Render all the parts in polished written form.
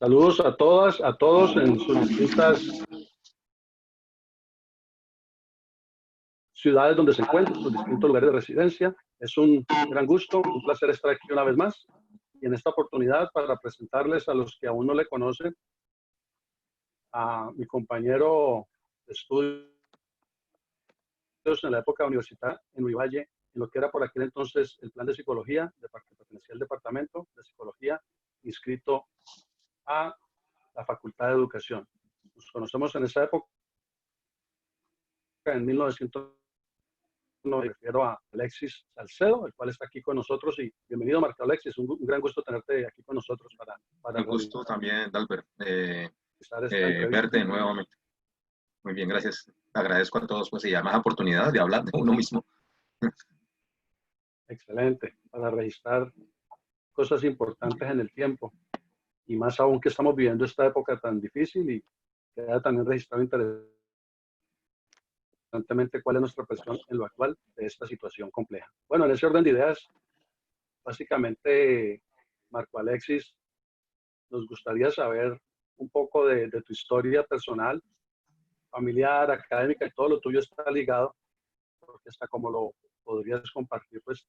Saludos a todas, a todos en sus distintas ciudades donde se encuentran, sus distintos lugares de residencia. Es un gran gusto, un placer estar aquí una vez más y en esta oportunidad para presentarles a los que aún no le conocen a mi compañero de estudios en la época universitaria en Univalle, en lo que era por aquel entonces el plan de psicología, que pertenecía al departamento de psicología, inscrito a la Facultad de Educación. Nos conocemos en esa época, en 1990. Me refiero a Alexis Salcedo, el cual está aquí con nosotros. Y bienvenido, Marco Alexis. Un gran gusto tenerte aquí con nosotros para Un realizar gusto también, Dalbert, esta entrevista. verte nuevamente. Muy bien, gracias. Agradezco a todos pues, y además oportunidad de hablar de uno mismo. Excelente, para registrar cosas importantes en el tiempo. Y más aún que estamos viviendo esta época tan difícil y queda también registrado interesantemente cuál es nuestra percepción en lo actual de esta situación compleja. Bueno, en ese orden de ideas, básicamente, Marco Alexis, nos gustaría saber un poco de tu historia personal, familiar, académica, y todo lo tuyo está ligado, porque hasta como lo podrías compartir, pues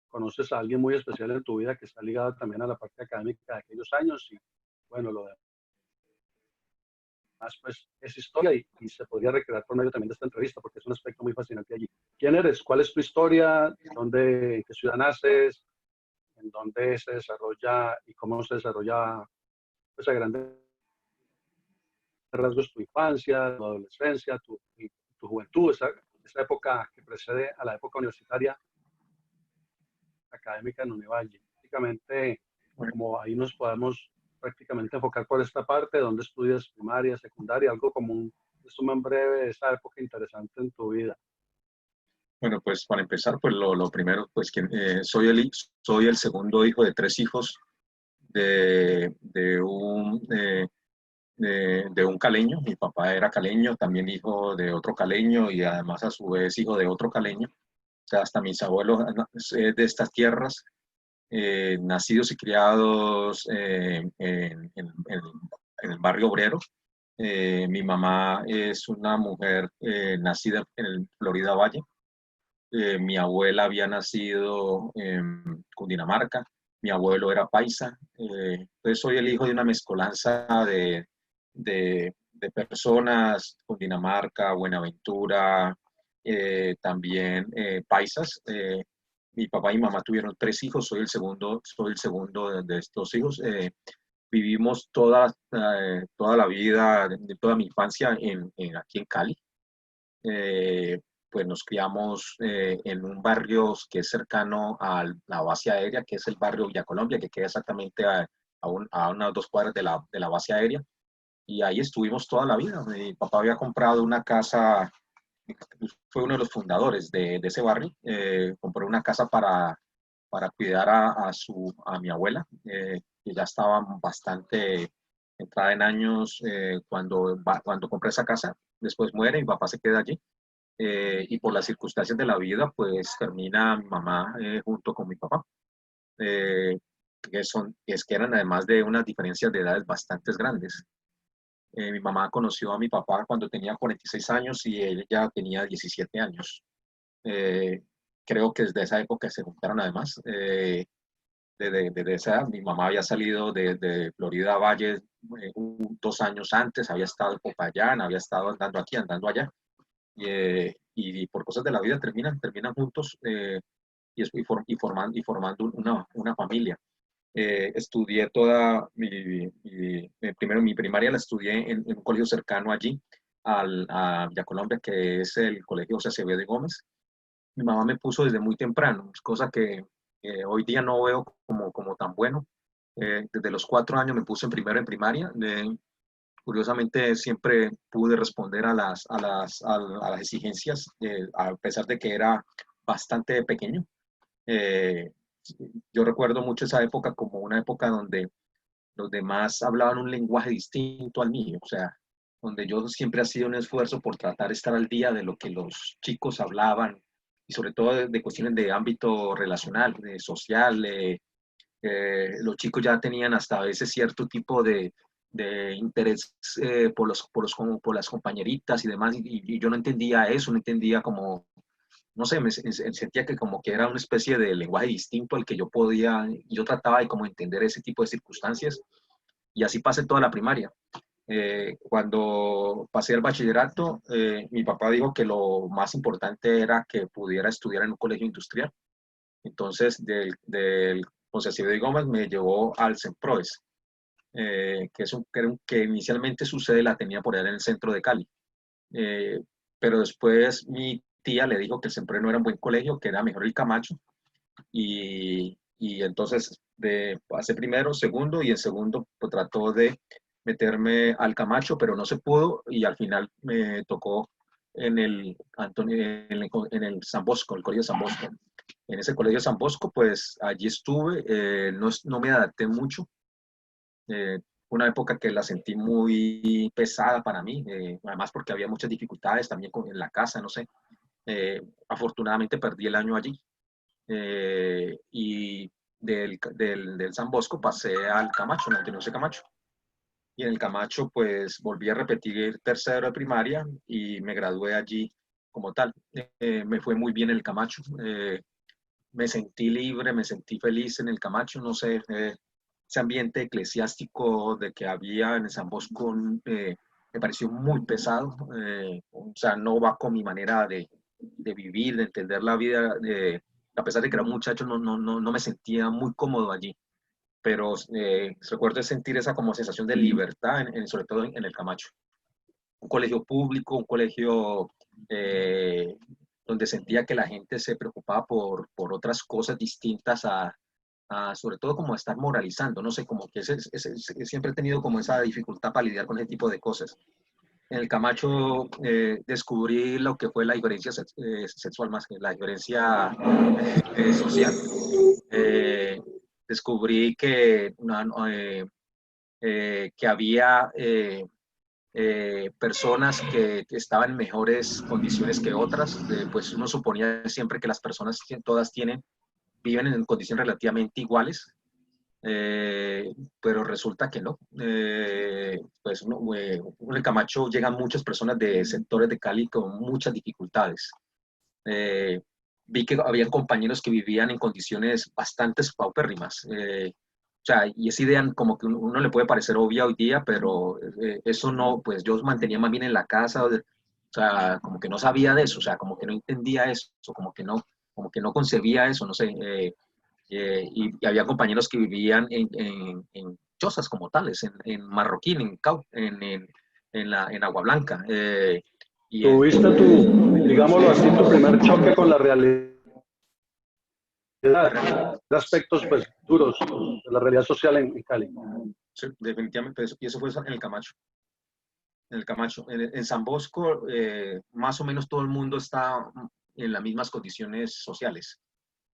conoces a alguien muy especial en tu vida que está ligado también a la parte académica de aquellos años y bueno, lo demás pues es historia y se podría recrear por medio también de esta entrevista porque es un aspecto muy fascinante allí. ¿Quién eres? ¿Cuál es tu historia? ¿Dónde, en qué ciudad naces? ¿En dónde se desarrolla y cómo se desarrolla pues, a grandes rasgos tu infancia, tu adolescencia, tu juventud, esa época que precede a la época universitaria académica en Univalle? Prácticamente, Bueno, como ahí nos podemos prácticamente enfocar por esta parte, donde estudias primaria, secundaria, algo como un resumen breve de esa época interesante en tu vida. bueno, pues para empezar, pues lo primero, pues que soy el segundo hijo de tres hijos de un caleño. Mi papá era caleño, también hijo de otro caleño y además a su vez hijo de otro caleño. O sea, hasta mis abuelos de estas tierras, nacidos y criados en el barrio obrero. Mi mamá es una mujer nacida en el Florida Valle. Mi abuela había nacido en Cundinamarca. Mi abuelo era paisa. Entonces soy el hijo de una mezcolanza de personas, Cundinamarca, Buenaventura, también paisas. Mi papá y mamá tuvieron tres hijos, soy el segundo de estos hijos. Vivimos toda la vida, de toda mi infancia aquí en Cali. Eh, pues nos criamos en un barrio que es cercano a la base aérea, que es el barrio Villa Colombia, que queda exactamente a unas 2 cuadras de la base aérea. Y ahí estuvimos toda la vida. Mi papá había comprado una casa, fue uno de los fundadores de ese barrio. Compró una casa para cuidar a mi abuela, que ya estaba bastante entrada en años cuando compré esa casa. Después muere, mi papá se queda allí. Y por las circunstancias de la vida, pues termina mi mamá junto con mi papá, eh, es que eran además de unas diferencias de edades bastante grandes. Mi mamá conoció a mi papá cuando tenía 46 años y él ya tenía 17 años. Eh, Creo que desde esa época se juntaron además. Desde esa edad, mi mamá había salido de Florida Valle 2 años antes, había estado en Popayán, había estado andando aquí, andando allá. Y por cosas de la vida terminan juntos, y formando una familia. Estudié primero mi primaria la estudié en un colegio cercano allí, a Villa Colombia, que es el Colegio José Acevedo y Gómez. Mi mamá me puso desde muy temprano, cosa que hoy día no veo como tan bueno. Desde los 4 años me puse en primero en primaria. Curiosamente siempre pude responder a las exigencias, a pesar de que era bastante pequeño. Eh, yo recuerdo mucho esa época como una época donde los demás hablaban un lenguaje distinto al mío, o sea, donde yo siempre hacía un esfuerzo por tratar de estar al día de lo que los chicos hablaban y sobre todo de cuestiones de ámbito relacional, social, Los chicos ya tenían hasta a veces cierto tipo de interés por las compañeritas y demás, y yo no entendía eso, no entendía como, no sé, me sentía que como que era una especie de lenguaje distinto al que yo podía, yo trataba de como entender ese tipo de circunstancias, y así pasé toda la primaria. Cuando pasé el bachillerato, mi papá dijo que lo más importante era que pudiera estudiar en un colegio industrial. Entonces, del José Cibé Gómez me llevó al CENPROES, que inicialmente su sede la tenía por allá en el centro de Cali. Pero después mi tía le dijo que el CENPROES no era un buen colegio, que era mejor el Camacho. Y entonces pasé primero, segundo, y en segundo pues, trató de meterme al Camacho, pero no se pudo, y al final me tocó en el, en el San Bosco, el Colegio San Bosco. En ese Colegio San Bosco, pues allí estuve, no me adapté mucho. Eh, una época que la sentí muy pesada para mí, además porque había muchas dificultades también en la casa, no sé. Afortunadamente perdí el año allí, y del San Bosco pasé al Camacho, en el Antonio C. Camacho. Y en el Camacho, pues volví a repetir tercero de primaria y me gradué allí como tal. Me fue muy bien en el Camacho. Me sentí libre, me sentí feliz en el Camacho, no sé, ese ambiente eclesiástico de que había en el San Bosco me pareció muy pesado, o sea, no va con mi manera de vivir, de entender la vida, a pesar de que era un muchacho, no me sentía muy cómodo allí, pero recuerdo sentir esa como sensación de libertad, sobre todo en el Camacho. Un colegio público, un colegio eh, donde sentía que la gente se preocupaba por otras cosas distintas sobre todo como estar moralizando, no sé, como que siempre he tenido como esa dificultad para lidiar con ese tipo de cosas. En el Camacho descubrí lo que fue la diferencia sexual más que la diferencia social. Eh, Descubrí que había personas que estaban en mejores condiciones que otras. Pues uno suponía siempre que las personas todas viven en condiciones relativamente iguales, pero resulta que no. Pues en el Camacho llegan muchas personas de sectores de Cali con muchas dificultades. Eh, Vi que había compañeros que vivían en condiciones bastante paupérrimas. O sea, y esa idea como que uno le puede parecer obvia hoy día, pero eso no, pues yo mantenía más bien en la casa, o sea, como que no sabía de eso, o sea, como que no entendía eso, como que no concebía eso, no sé. Y había compañeros que vivían en chozas como tales, en Marroquín, en Agua Blanca. Y en, ¿Tuviste digámoslo así, tu primer choque con la realidad, la realidad, aspectos pues duros de la realidad social en Cali? sí, definitivamente, y eso fue en el Camacho. En el Camacho, en San Bosco, más o menos todo el mundo está en las mismas condiciones sociales.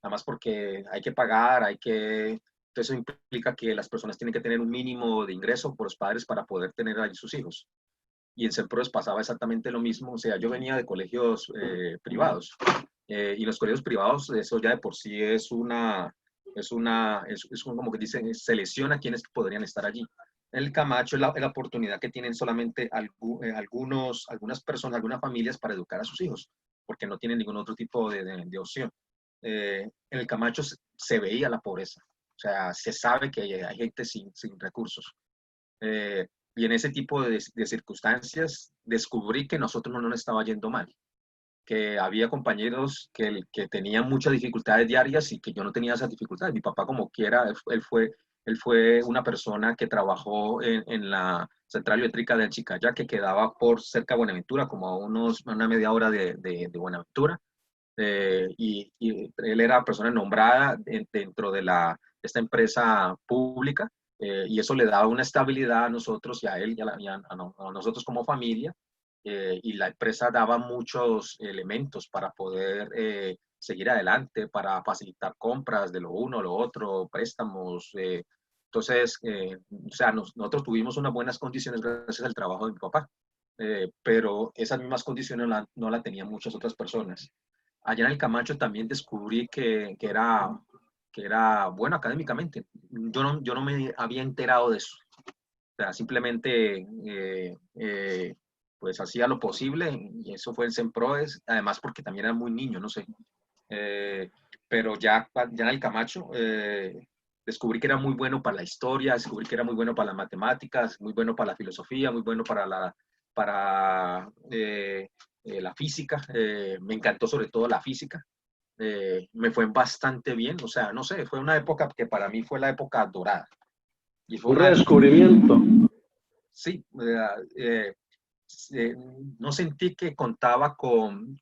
Nada más porque hay que pagar, entonces eso implica que las personas tienen que tener un mínimo de ingreso por los padres para poder tener ahí sus hijos. Y en CENPROES pasaba exactamente lo mismo, o sea, yo venía de colegios privados, y los colegios privados, eso ya de por sí es como que dicen, selecciona quienes podrían estar allí. En el Camacho es la oportunidad que tienen solamente algunas personas, algunas familias para educar a sus hijos, porque no tienen ningún otro tipo de opción. En el Camacho se veía la pobreza, o sea, se sabe que hay gente sin recursos. Y en ese tipo de circunstancias descubrí que nosotros no nos estaba yendo mal, que había compañeros que tenían muchas dificultades diarias y que yo no tenía esas dificultades. Mi papá como quiera, él fue una persona que trabajó en la central eléctrica de Chicaya, que quedaba por cerca de Buenaventura, como a una media hora de Buenaventura. Y él era persona nombrada dentro de esta empresa pública, y eso le daba una estabilidad a nosotros y a él a nosotros como familia, y la empresa daba muchos elementos para poder seguir adelante, para facilitar compras de lo uno, lo otro, préstamos. Entonces, o sea, nosotros tuvimos unas buenas condiciones gracias al trabajo de mi papá, pero esas mismas condiciones no la tenían muchas otras personas. Allá en el Camacho también descubrí que era bueno académicamente. Yo no me había enterado de eso. O sea, simplemente pues hacía lo posible y eso fue en Semproes, además porque también era muy niño, no sé. Pero ya en el Camacho descubrí que era muy bueno para la historia, descubrí que era muy bueno para las matemáticas, muy bueno para la filosofía, muy bueno para la física. Me encantó sobre todo la física. Me fue bastante bien, o sea, no sé, fue una época que para mí fue la época dorada. Y fue Un una época, redescubrimiento. sí, eh, no sentí que contaba con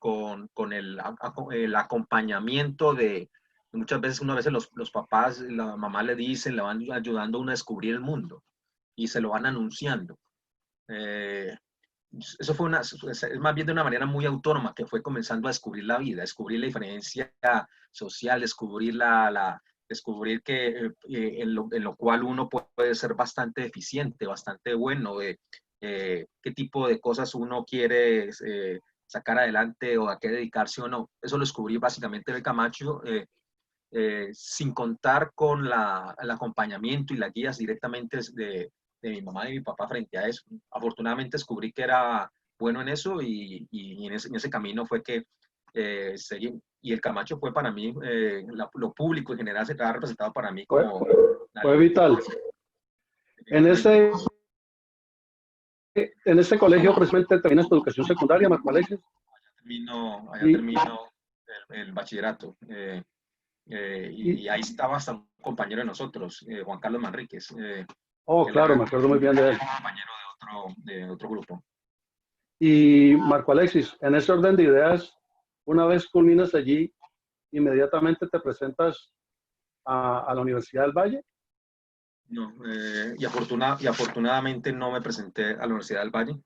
el acompañamiento de, muchas veces, una vez los papás, la mamá le dicen, le van ayudando a uno a descubrir el mundo y se lo van anunciando. Eh, Eso fue es más bien de una manera muy autónoma que fue comenzando a descubrir la vida, descubrir la diferencia social, descubrir que en lo cual uno puede ser bastante eficiente, bastante bueno, qué tipo de cosas uno quiere sacar adelante o a qué dedicarse o no. Eso lo descubrí básicamente en el Camacho, sin contar con el acompañamiento y las guías directamente de mi mamá y mi papá frente a eso. Afortunadamente descubrí que era bueno en eso y en ese camino fue que seguí. Y el Camacho fue para mí, lo público en general se ha representado para mí Fue, como fue vital. En definitivamente. ese, en ese colegio precisamente terminas tu educación secundaria, Marco Alexis. Allá Y, termino el bachillerato. y, Y ahí estaba hasta un compañero de nosotros, Juan Carlos Manríquez. oh, Él claro, era me acuerdo muy bien de él. compañero de otro grupo. Y Marco Alexis, en ese orden de ideas, una vez culminas allí, inmediatamente te presentas a la Universidad del Valle. No, y afortunadamente no me presenté a la Universidad del Valle.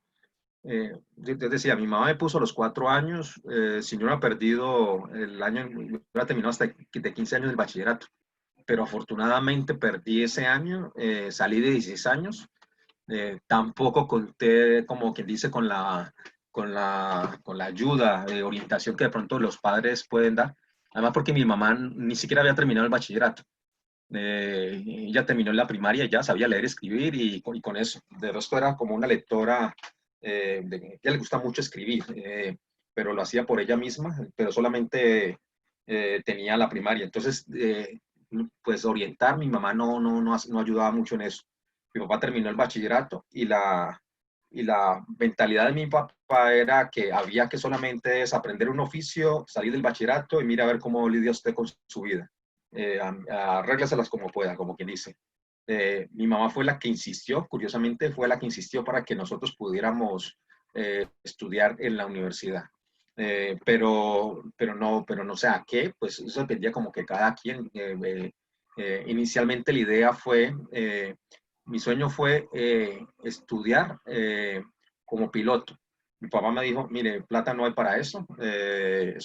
Yo decía, mi mamá me puso a los 4 años, si no hubiera perdido el año, hubiera terminado hasta de 15 años del bachillerato. Pero afortunadamente perdí ese año, salí de 16 años. Tampoco conté, como quien dice, con la ayuda de orientación que de pronto los padres pueden dar. Además, porque mi mamá ni siquiera había terminado el bachillerato. Ella terminó en la primaria, ya sabía leer, escribir y con eso. De resto era como una lectora, ella le gusta mucho escribir, pero lo hacía por ella misma, pero solamente tenía la primaria. Entonces, pues orientar, mi mamá no ayudaba mucho en eso. Mi papá terminó el bachillerato y la mentalidad de mi papá era que había que solamente aprender un oficio, salir del bachillerato y mira a ver cómo lidia usted con su vida. Arréglaselas como pueda, como quien dice. Mi mamá fue la que insistió, curiosamente fue la que insistió para que nosotros pudiéramos estudiar en la universidad. Pero no sé a qué, pues eso dependía como que cada quien. Inicialmente la idea fue, mi sueño fue estudiar como piloto. Mi papá me dijo, mire, plata no hay para eso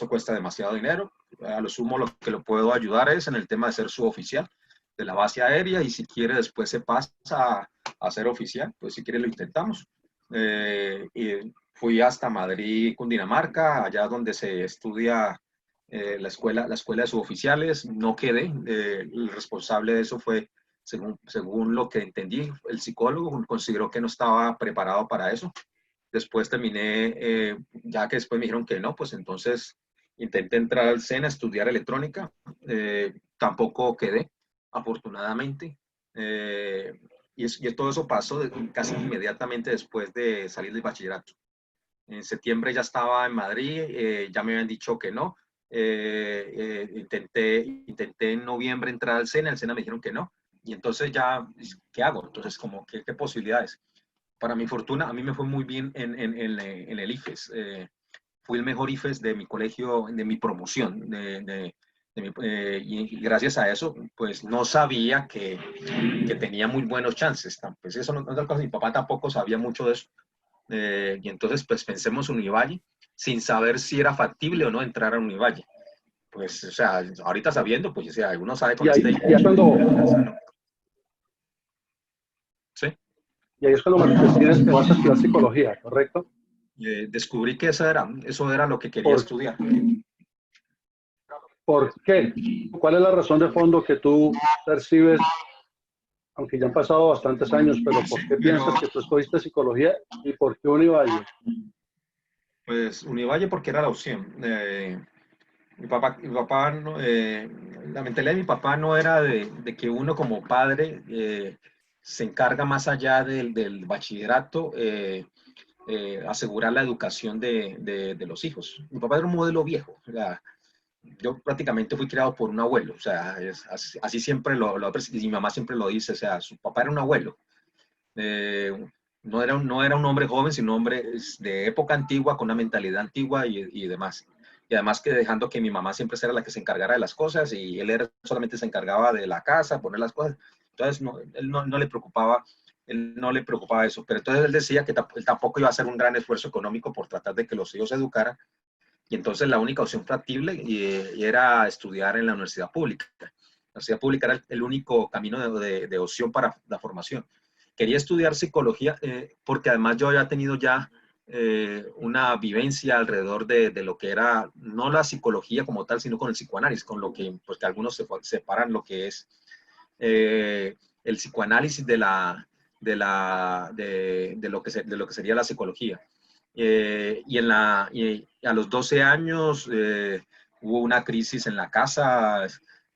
cuesta demasiado dinero, a lo sumo lo que lo puedo ayudar es en el tema de ser suboficial de la base aérea y si quiere después se pasa a ser oficial, pues si quiere lo intentamos. Y fui hasta Madrid, Cundinamarca, allá donde se estudia la escuela de suboficiales, no quedé, el responsable de eso fue, según lo que entendí, el psicólogo consideró que no estaba preparado para eso. Después terminé, ya que después me dijeron que no, pues entonces intenté entrar al SENA a estudiar electrónica, tampoco quedé, afortunadamente. Eh, y todo eso pasó casi inmediatamente después de salir del bachillerato. En septiembre ya estaba en Madrid, ya me habían dicho que no. Intenté en noviembre entrar al SENA, el SENA me dijeron que no. Y entonces ya, ¿qué hago? Entonces, como, ¿qué posibilidades? Para mi fortuna, a mí me fue muy bien en el IFES. Fui el mejor IFES de mi colegio, de mi promoción. Y gracias a eso, pues no sabía que tenía muy buenos chances. Pues eso no es otra cosa, mi papá tampoco sabía mucho de eso. Y entonces, pues pensemos en Univalle, sin saber si era factible o no entrar a Univalle. Pues, o sea, ahorita sabiendo, pues, o sea, uno sabe con este... Sí. Y ahí es cuando decides que vas a estudiar psicología, ¿correcto? Descubrí que eso era lo que quería Por, estudiar. ¿Por qué? ¿Cuál es la razón de fondo que tú percibes, aunque ya han pasado bastantes años, pero por qué piensas que tú escogiste psicología y por qué Univalle? Pues Univalle porque era la opción. Mi papá no, la mentalidad de mi papá no era de que uno como padre se encarga más allá del bachillerato, asegurar la educación de los hijos. Mi papá era un modelo viejo. O sea, yo prácticamente fui criado por un abuelo. O sea, así siempre y mi mamá siempre lo dice. O sea, su papá era un abuelo. Eh, no era un hombre joven, sino un hombre de época antigua, con una mentalidad antigua y demás. Y además que dejando que mi mamá siempre era la que se encargara de las cosas y solamente se encargaba de la casa, poner las cosas. Entonces, él no le preocupaba eso. Pero entonces él decía que él tampoco iba a hacer un gran esfuerzo económico por tratar de que los hijos se educaran. Y entonces la única opción factible y era estudiar en la universidad pública. La universidad pública era el único camino de opción para la formación. Quería estudiar psicología porque además yo había tenido ya una vivencia alrededor de lo que era, no la psicología como tal, sino con el psicoanálisis, con lo que, pues que algunos separan lo que es el psicoanálisis de lo que sería la psicología. Y a los 12 años hubo una crisis en la casa.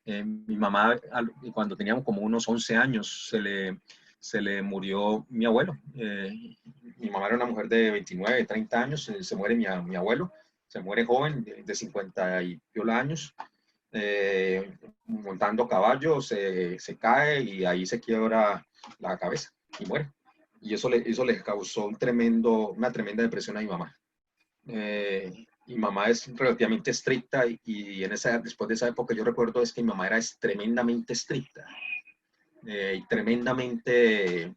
Mi mamá, cuando teníamos como unos 11 años, se le murió mi abuelo. Mi mamá era una mujer de 29, 30 años, se muere mi abuelo, se muere joven, de 50 y piola años, montando caballos, se cae y ahí se quiebra la cabeza y muere. Y eso le causó una tremenda depresión a mi mamá. Mi mamá es relativamente estricta después de esa época yo recuerdo es que mi mamá era tremendamente estricta y tremendamente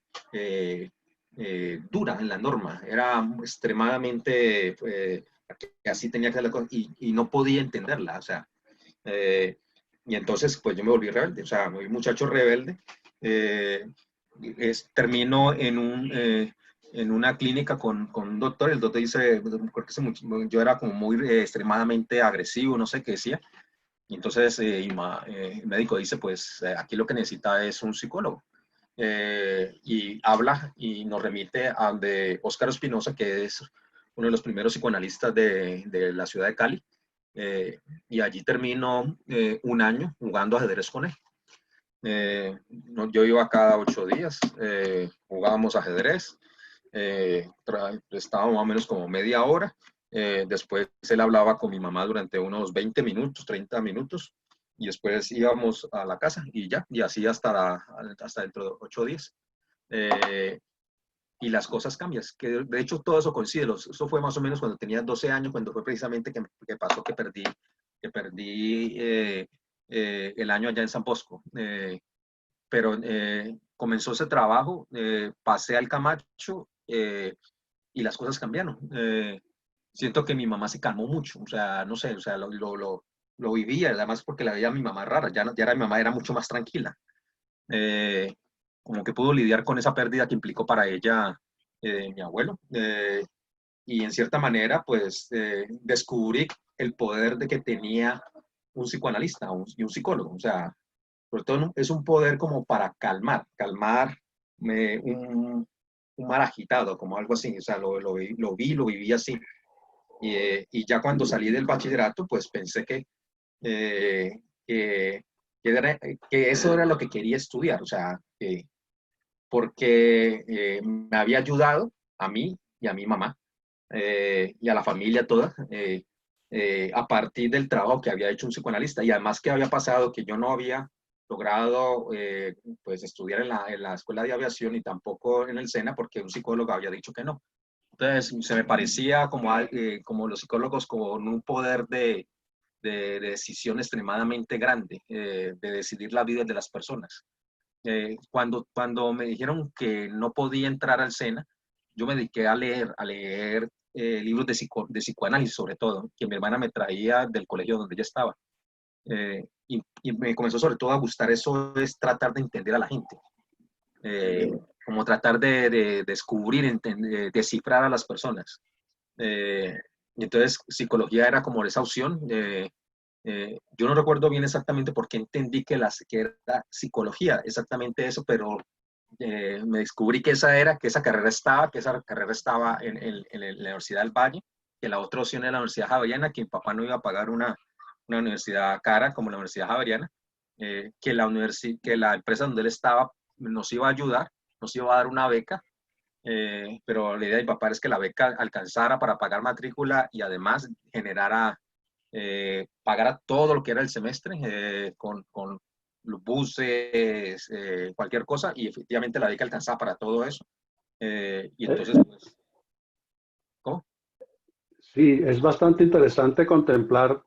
dura en la norma. Era extremadamente, que así tenía que ser la cosa y no podía entenderla. O sea, eh, y entonces pues yo me volví rebelde, o sea, me volví un muchacho rebelde. Eh, Termino en una clínica con un doctor. El doctor dice, creo que yo era como muy extremadamente agresivo, no sé qué decía. Y entonces el médico dice, pues aquí lo que necesita es un psicólogo. Y habla y nos remite a donde Óscar Espinosa, que es uno de los primeros psicoanalistas de la ciudad de Cali. Y allí termino un año jugando ajedrez con él. Yo iba cada 8 días, jugábamos ajedrez, estábamos más o menos como media hora. Después él hablaba con mi mamá durante unos 20 minutos, 30 minutos, y después íbamos a la casa y ya, y así hasta dentro de 8 días. Eh, y las cosas cambian, que de hecho todo eso coincide. Eso fue más o menos cuando tenía 12 años, cuando fue precisamente que pasó que perdí el año allá en San Bosco. Pero comenzó ese trabajo, pasé al Camacho y las cosas cambiaron. Siento que mi mamá se calmó mucho, o sea, no sé, o sea, lo vivía, además porque la veía a mi mamá rara, ya mi mamá era mucho más tranquila. Eh, Como que pudo lidiar con esa pérdida que implicó para ella mi abuelo. Y en cierta manera, pues, descubrí el poder de que tenía un psicoanalista y un psicólogo, o sea, sobre todo es un poder como para calmar un mar agitado, como algo así, o sea, lo viví así. Y ya cuando salí del bachillerato, pues pensé eh, que, que eso era lo que quería estudiar, o sea, porque me había ayudado a mí y a mi mamá y a la familia toda a partir del trabajo que había hecho un psicoanalista y además que había pasado que yo no había logrado pues estudiar en la escuela de aviación y tampoco en el SENA porque un psicólogo había dicho que no. Entonces se me parecía como los psicólogos con un poder de decisión extremadamente grande, de decidir la vida de las personas. Cuando me dijeron que no podía entrar al SENA, yo me dediqué a leer libros de psicoanálisis sobre todo, que mi hermana me traía del colegio donde ella estaba. Y me comenzó sobre todo a gustar eso, es tratar de entender a la gente, eh, como tratar de descubrir, descifrar a las personas. Y entonces psicología era como esa opción. Yo no recuerdo bien exactamente por qué entendí que era psicología, exactamente eso, pero me descubrí que que esa carrera estaba en la Universidad del Valle, que la otra opción era la Universidad Javeriana, que mi papá no iba a pagar una universidad cara como la Universidad Javeriana, que la empresa donde él estaba nos iba a ayudar, nos iba a dar una beca, pero la idea de mi papá es que la beca alcanzara para pagar matrícula y además pagara todo lo que era el semestre con los buses, cualquier cosa, y efectivamente la beca alcanzaba para todo eso. Y Eh, entonces, pues, ¿cómo? sí, es bastante interesante contemplar,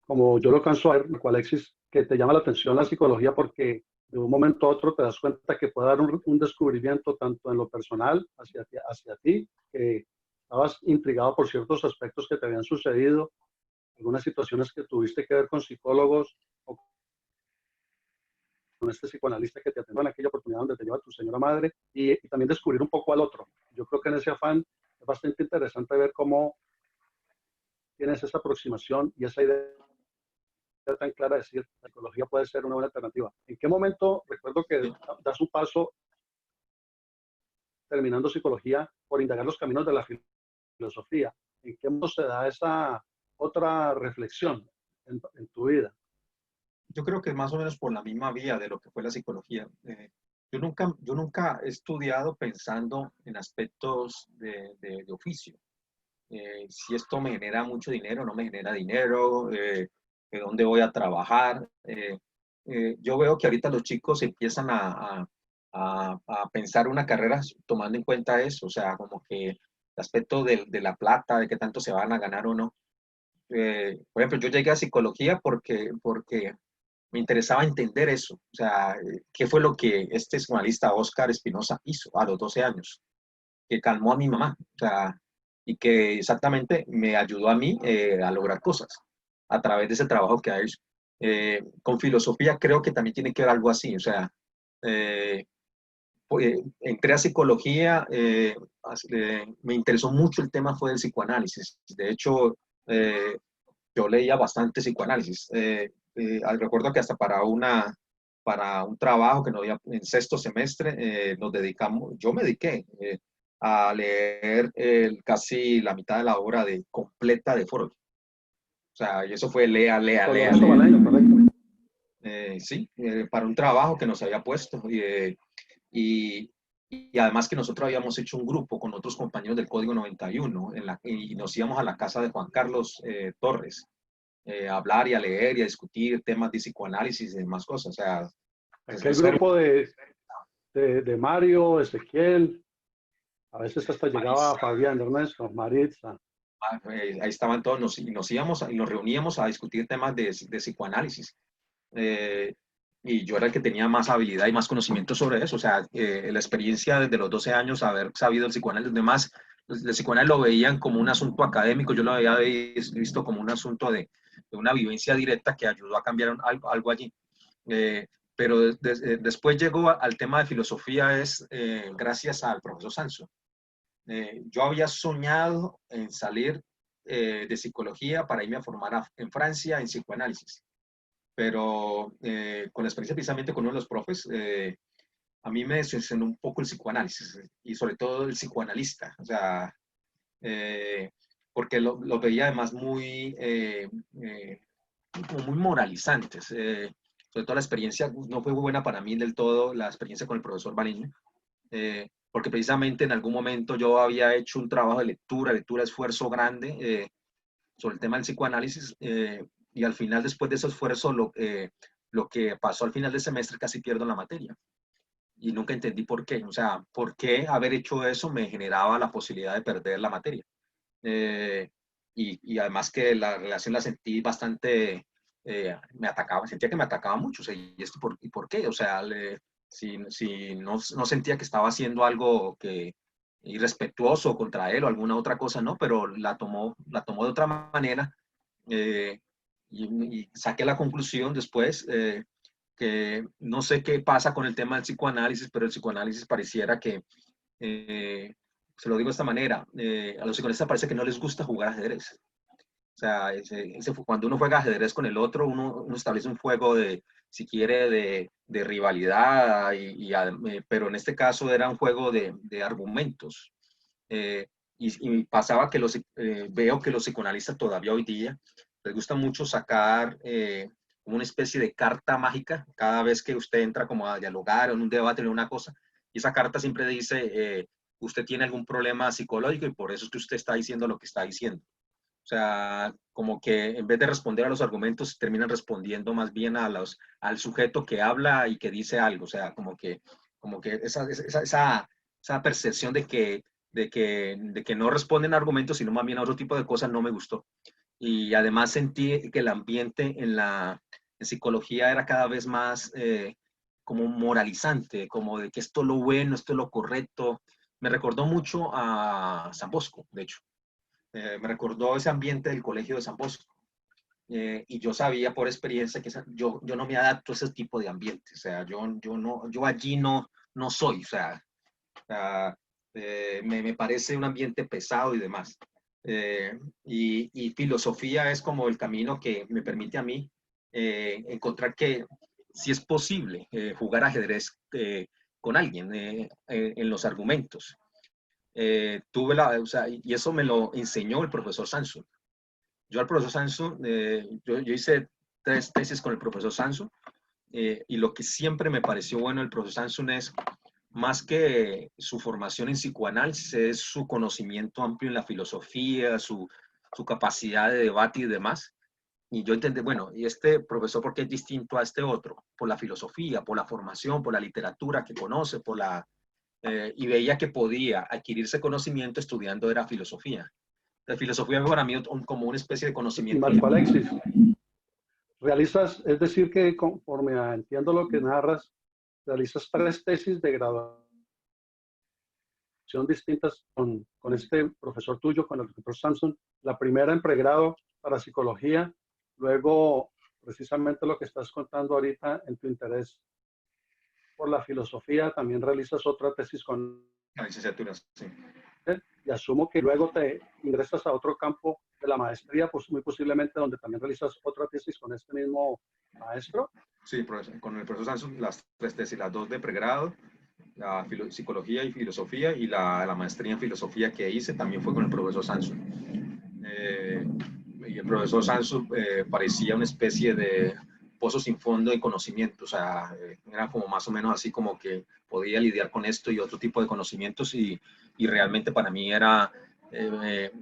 como yo lo canso a ver, Alexis, que te llama la atención la psicología porque de un momento a otro te das cuenta que puede dar un descubrimiento tanto en lo personal hacia ti, que estabas intrigado por ciertos aspectos que te habían sucedido, algunas situaciones que tuviste que ver con psicólogos o con este psicoanalista que te atendió en aquella oportunidad donde te lleva tu señora madre y también descubrir un poco al otro. Yo creo que en ese afán es bastante interesante ver cómo tienes esa aproximación y esa idea tan clara de decir, la psicología puede ser una buena alternativa. ¿En qué momento, recuerdo que das un paso terminando psicología por indagar los caminos de la filosofía? ¿En qué momento se da esa otra reflexión en tu vida? Yo creo que más o menos por la misma vía de lo que fue la psicología. Yo nunca he estudiado pensando en aspectos de oficio. Si esto me genera mucho dinero, no me genera dinero, de dónde voy a trabajar. Yo veo que ahorita los chicos empiezan a pensar una carrera tomando en cuenta eso, o sea, como que el aspecto de la plata, de qué tanto se van a ganar o no. Por ejemplo, yo llegué a psicología porque me interesaba entender eso, o sea, qué fue lo que este psicoanalista Oscar Espinosa hizo a los 12 años, que calmó a mi mamá, o sea, y que exactamente me ayudó a mí a lograr cosas a través de ese trabajo que ha hecho. Con filosofía creo que también tiene que ver algo así, o sea, eh, entré a psicología, me interesó mucho el tema fue del psicoanálisis. De hecho, yo leía bastante psicoanálisis. Recuerdo que hasta para un trabajo que nos dio en sexto semestre, yo me dediqué a leer casi la mitad de la obra completa de Freud. O sea, y eso fue lea, lea, Con lea, Lorenzo lea. Balaño, correcto. Sí, para un trabajo que nos había puesto. Y, y además que nosotros habíamos hecho un grupo con otros compañeros del Código 91 y nos íbamos a la casa de Juan Carlos Torres a hablar y a leer y a discutir temas de psicoanálisis y demás cosas. O sea, pues Aquel eso era grupo de Mario, Ezequiel, a veces hasta llegaba Fabián, Ernesto, Maritza. ahí estaban todos, nos íbamos y nos reuníamos a discutir temas de psicoanálisis. Eh, y yo era el que tenía más habilidad y más conocimiento sobre eso. O sea, la experiencia desde los 12 años, haber sabido el psicoanálisis, los demás, el psicoanálisis lo veían como un asunto académico, yo lo había visto como un asunto de una vivencia directa que ayudó a cambiar algo allí. Pero después llegó al tema de filosofía es gracias al profesor Sanso. Yo había soñado en salir de psicología para irme a formar en Francia en psicoanálisis, pero con la experiencia precisamente con uno de los profes, a mí me decepcionó un poco el psicoanálisis y sobre todo el psicoanalista, o sea, eh, porque lo veía además muy moralizantes. Sobre todo la experiencia no fue muy buena para mí del todo, la experiencia con el profesor Baliño, porque precisamente en algún momento yo había hecho un trabajo de lectura esfuerzo grande sobre el tema del psicoanálisis y al final, después de ese esfuerzo, lo que pasó al final del semestre casi pierdo la materia y nunca entendí por qué. O sea, por qué haber hecho eso me generaba la posibilidad de perder la materia. Eh, y además que la relación la sentí bastante, me atacaba, sentía que me atacaba mucho. O sea, ¿y por qué? O sea, si no sentía que estaba haciendo algo que irrespetuoso contra él o alguna otra cosa, no, pero la tomó de otra manera eh, y saqué la conclusión después que no sé qué pasa con el tema del psicoanálisis, pero el psicoanálisis pareciera que se lo digo de esta manera, a los psicoanalistas parece que no les gusta jugar ajedrez. O sea, cuando uno juega ajedrez con el otro, uno establece un juego de, si quiere, de rivalidad, pero en este caso era un juego de argumentos. Eh, y pasaba que veo que los psicoanalistas todavía hoy día les gusta mucho sacar como una especie de carta mágica cada vez que usted entra como a dialogar o en un debate o en una cosa. Y esa carta siempre dice, usted tiene algún problema psicológico y por eso es que usted está diciendo lo que está diciendo. O sea, como que en vez de responder a los argumentos, terminan respondiendo más bien al sujeto que habla y que dice algo. O sea, como que esa percepción de que no responden a argumentos, sino más bien a otro tipo de cosas, no me gustó. Y además sentí que el ambiente en psicología era cada vez más como moralizante, como de que esto es lo bueno, esto es lo correcto. Me recordó mucho a San Bosco, de hecho. Me recordó ese ambiente del colegio de San Bosco. Y yo sabía por experiencia que yo no me adapto a ese tipo de ambiente. O sea, yo allí no soy. O sea, me parece un ambiente pesado y demás. Y filosofía es como el camino que me permite a mí encontrar que si es posible jugar ajedrez con alguien en los argumentos. O sea, y eso me lo enseñó el profesor Sanson. Yo al profesor Sanson, yo hice 3 tesis con el profesor Sanson, y lo que siempre me pareció bueno del profesor Sanson es, más que su formación en psicoanálisis, es su conocimiento amplio en la filosofía, su capacidad de debate y demás. Y yo entendí, bueno, ¿y este profesor por qué es distinto a este otro? Por la filosofía, por la formación, por la literatura que conoce, y veía que podía adquirirse conocimiento estudiando era filosofía. La filosofía para mí como una especie de Y conocimiento. Marco Alexis, realizas, es decir, que conforme entiendo lo que narras, realizas 3 tesis de graduación distintas con este profesor tuyo, con el profesor Samson. La primera en pregrado para psicología, luego precisamente lo que estás contando ahorita en tu interés por la filosofía, también realizas otra tesis con La licenciatura, sí. él, y asumo que luego te ingresas a otro campo de la maestría, pues muy posiblemente donde también realizas otra tesis con este mismo maestro. Sí, con el profesor Samson, las 3 tesis, las 2 de pregrado, la psicología y filosofía, y la maestría en filosofía que hice también fue con el profesor Samson. Y el profesor Samson parecía una especie de pozo sin fondo de conocimiento. O sea, era como más o menos así como que podía lidiar con esto y otro tipo de conocimientos, y realmente para mí era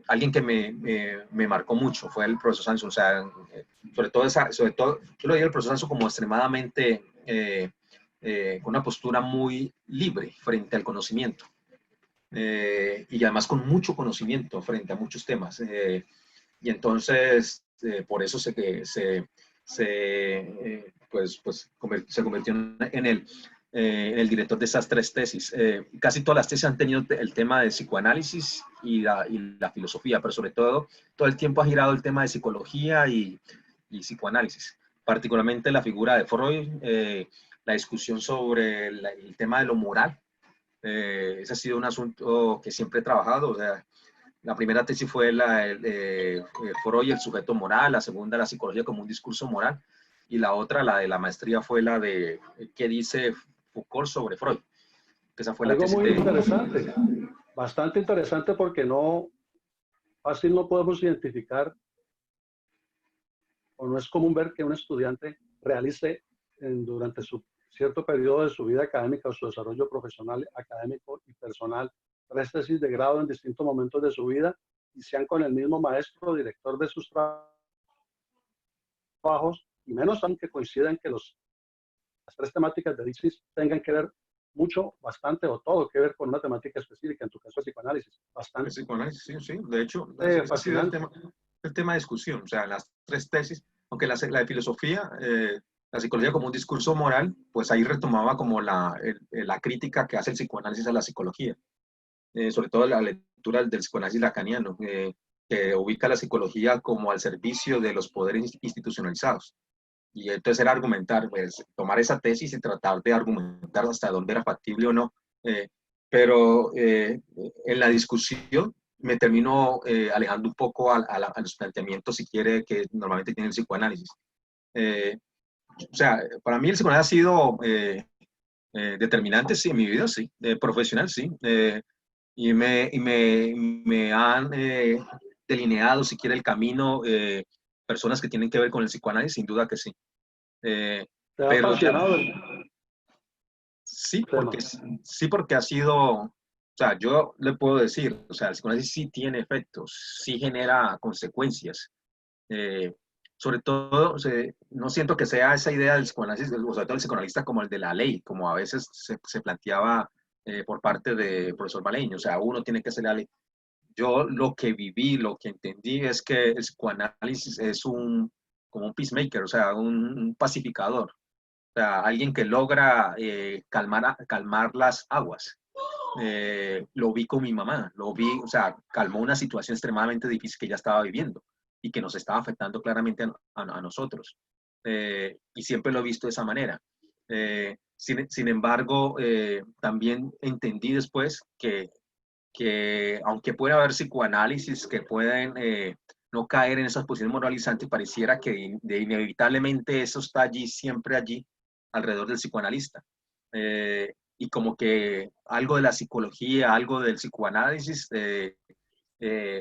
alguien que me marcó mucho, fue el profesor Samson. O sea, sobre todo, yo lo veía al profesor Samson como extremadamente con una postura muy libre frente al conocimiento, y además con mucho conocimiento frente a muchos temas. Y entonces, por eso se convirtió en el director de esas 3 tesis. Casi todas las tesis han tenido el tema de psicoanálisis y la filosofía, pero sobre todo el tiempo ha girado el tema de psicología y psicoanálisis. Particularmente la figura de Freud, la discusión sobre el tema de lo moral. Ese ha sido un asunto que siempre he trabajado. O sea, la primera tesis fue Freud y el sujeto moral, la segunda la psicología como un discurso moral, y la otra, la de la maestría, fue la de qué dice Foucault sobre Freud. Esa fue la Algo tesis muy de... interesante, bastante interesante porque no, fácil no podemos identificar o no es común ver que un estudiante realice durante su cierto periodo de su vida académica o su desarrollo profesional, académico y personal 3 tesis de grado en distintos momentos de su vida y sean con el mismo maestro o director de sus trabajos, y menos aunque coincidan que las 3 temáticas de tesis tengan que ver mucho, bastante o todo que ver con una temática específica, en tu caso psicoanálisis, El bastante psicoanálisis, sí, sí. De hecho, ese ha sido fascinante. el tema de discusión. O sea, las 3 tesis, aunque la de filosofía, la psicología como un discurso moral, pues ahí retomaba como la crítica que hace el psicoanálisis a la psicología. Sobre todo la lectura del psicoanálisis lacaniano, que ubica la psicología como al servicio de los poderes institucionalizados. Y entonces era argumentar, pues, tomar esa tesis y tratar de argumentar hasta dónde era factible o no. Pero en la discusión, me termino alejando un poco a los planteamientos, si quiere, que normalmente tiene el psicoanálisis. O sea, para mí el psicoanálisis ha sido determinante, sí, en mi vida, sí, profesional, sí, me han delineado, si quiere, el camino, personas que tienen que ver con el psicoanálisis, sin duda que sí. ¿Te ha Pero ya, apasionado sí, el tema? sí, porque ha sido, o sea, yo le puedo decir, o sea, el psicoanálisis sí tiene efectos, sí genera consecuencias. Eh, Sobre todo, no siento que sea esa idea del psicoanálisis, o sobre todo el psicoanalista como el de la ley, como a veces se planteaba por parte del profesor Maleño, o sea, uno tiene que hacer la ley. Yo lo que viví, lo que entendí es que el psicoanálisis es como un peacemaker, o sea, un pacificador, o sea, alguien que logra calmar las aguas. Lo vi con mi mamá, lo vi, o sea, calmó una situación extremadamente difícil que ella estaba viviendo y que nos estaba afectando claramente a nosotros. Y siempre lo he visto de esa manera. Sin embargo, también entendí después que aunque puede haber psicoanálisis que pueden no caer en esas posiciones moralizantes, pareciera que inevitablemente eso está allí, siempre allí, alrededor del psicoanalista. Y como que algo de la psicología, algo del psicoanálisis,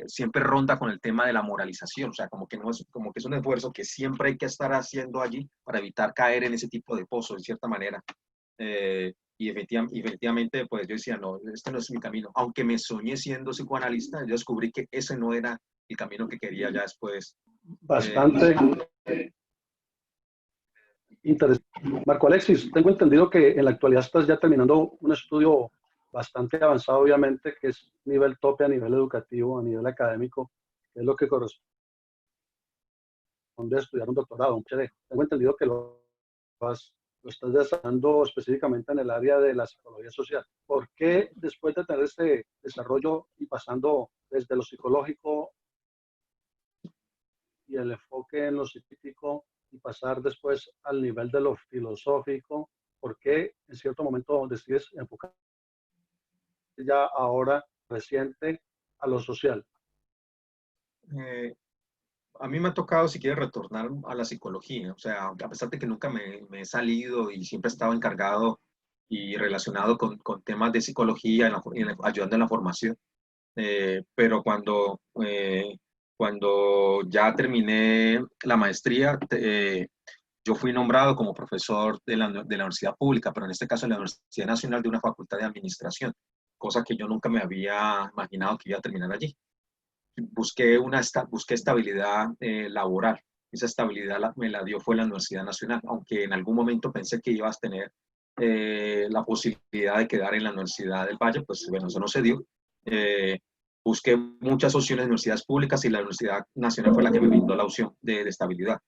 siempre ronda con el tema de la moralización, o sea, como que, no es, como que es un esfuerzo que siempre hay que estar haciendo allí para evitar caer en ese tipo de pozos, de cierta manera. Y efectivamente, pues yo decía, no, este no es mi camino. Aunque me soñé siendo psicoanalista, yo descubrí que ese no era el camino que quería ya después. Bastante interesante. Marco Alexis, tengo entendido que en la actualidad estás ya terminando un estudio bastante avanzado, obviamente, que es nivel tope a nivel educativo, a nivel académico, que es lo que corresponde a estudiar un doctorado, un PhD. Tengo entendido que lo estás desarrollando específicamente en el área de la psicología social. ¿Por qué después de tener este desarrollo y pasando desde lo psicológico y el enfoque en lo científico y pasar después al nivel de lo filosófico, por qué en cierto momento decides enfocar ya ahora reciente a lo social? Eh, a mí me ha tocado, si quieres, retornar a la psicología. O sea, a pesar de que nunca me he salido y siempre he estado encargado y relacionado con temas de psicología, ayudando en la formación. Pero cuando ya terminé la maestría, yo fui nombrado como profesor de la universidad pública, pero en este caso en la Universidad Nacional de una facultad de administración, cosa que yo nunca me había imaginado que iba a terminar allí. Busqué estabilidad laboral. Esa estabilidad me la dio fue la Universidad Nacional, aunque en algún momento pensé que ibas a tener la posibilidad de quedar en la Universidad del Valle, pues bueno, eso no se dio. Eh, Busqué muchas opciones de universidades públicas y la Universidad Nacional fue la que me brindó la opción de estabilidad.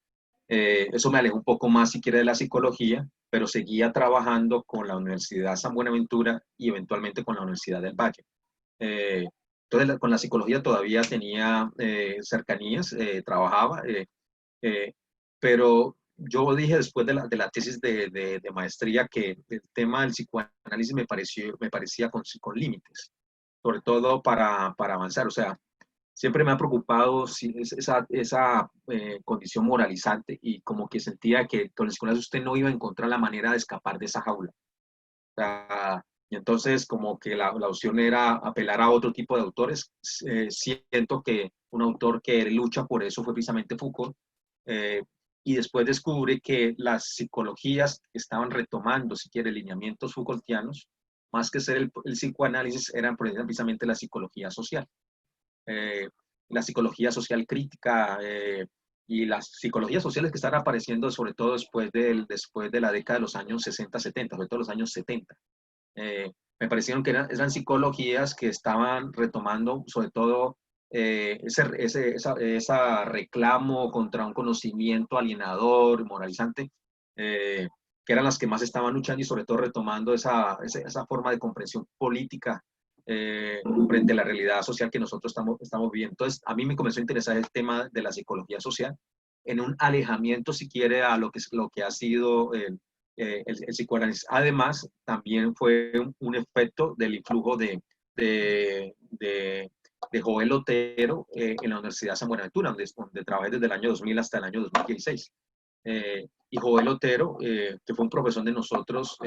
Eso me alejó un poco más, si quiere, de la psicología, pero seguía trabajando con la Universidad San Buenaventura y eventualmente con la Universidad del Valle. Eh, entonces, con la psicología todavía tenía cercanías, trabajaba, eh, pero yo dije después de la tesis de maestría que el tema del psicoanálisis me parecía con límites, sobre todo para avanzar. O sea, siempre me ha preocupado esa condición moralizante y como que sentía que con el psicoanálisis usted no iba a encontrar la manera de escapar de esa jaula. O sea, y entonces como que la opción era apelar a otro tipo de autores. Siento que un autor que lucha por eso fue precisamente Foucault. eh, y después descubrí que las psicologías estaban retomando, si quiere, lineamientos Foucaultianos, más que ser el psicoanálisis, eran precisamente la psicología social. Eh, la psicología social crítica y las psicologías sociales que están apareciendo sobre todo después de la década de los años 60, 70, sobre todo los años 70. Me parecieron que eran psicologías que estaban retomando sobre todo esa reclamo contra un conocimiento alienador, moralizante, que eran las que más estaban luchando y sobre todo retomando esa forma de comprensión política frente a la realidad social que nosotros estamos viviendo. Entonces, a mí me comenzó a interesar el tema de la psicología social en un alejamiento, si quiere, a lo que ha sido el psicoanálisis. Además, también fue un efecto del influjo de de Joel Otero en la Universidad San Buenaventura, donde trabajé desde el año 2000 hasta el año 2016. Y Joel Otero, que fue un profesor de nosotros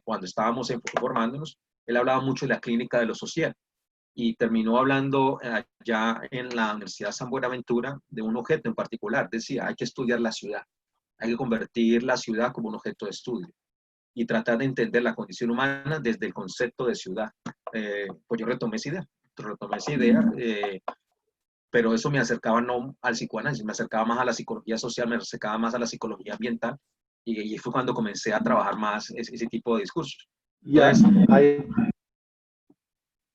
cuando estábamos formándonos, él hablaba mucho de la clínica de lo social y terminó hablando allá en la Universidad San Buenaventura de un objeto en particular. Decía, hay que estudiar la ciudad, hay que convertir la ciudad como un objeto de estudio y tratar de entender la condición humana desde el concepto de ciudad. Pues yo retomé esa idea, pero eso me acercaba no al psicoanálisis, me acercaba más a la psicología social, me acercaba más a la psicología ambiental, y fue cuando comencé a trabajar más ese tipo de discursos. Entonces, ahí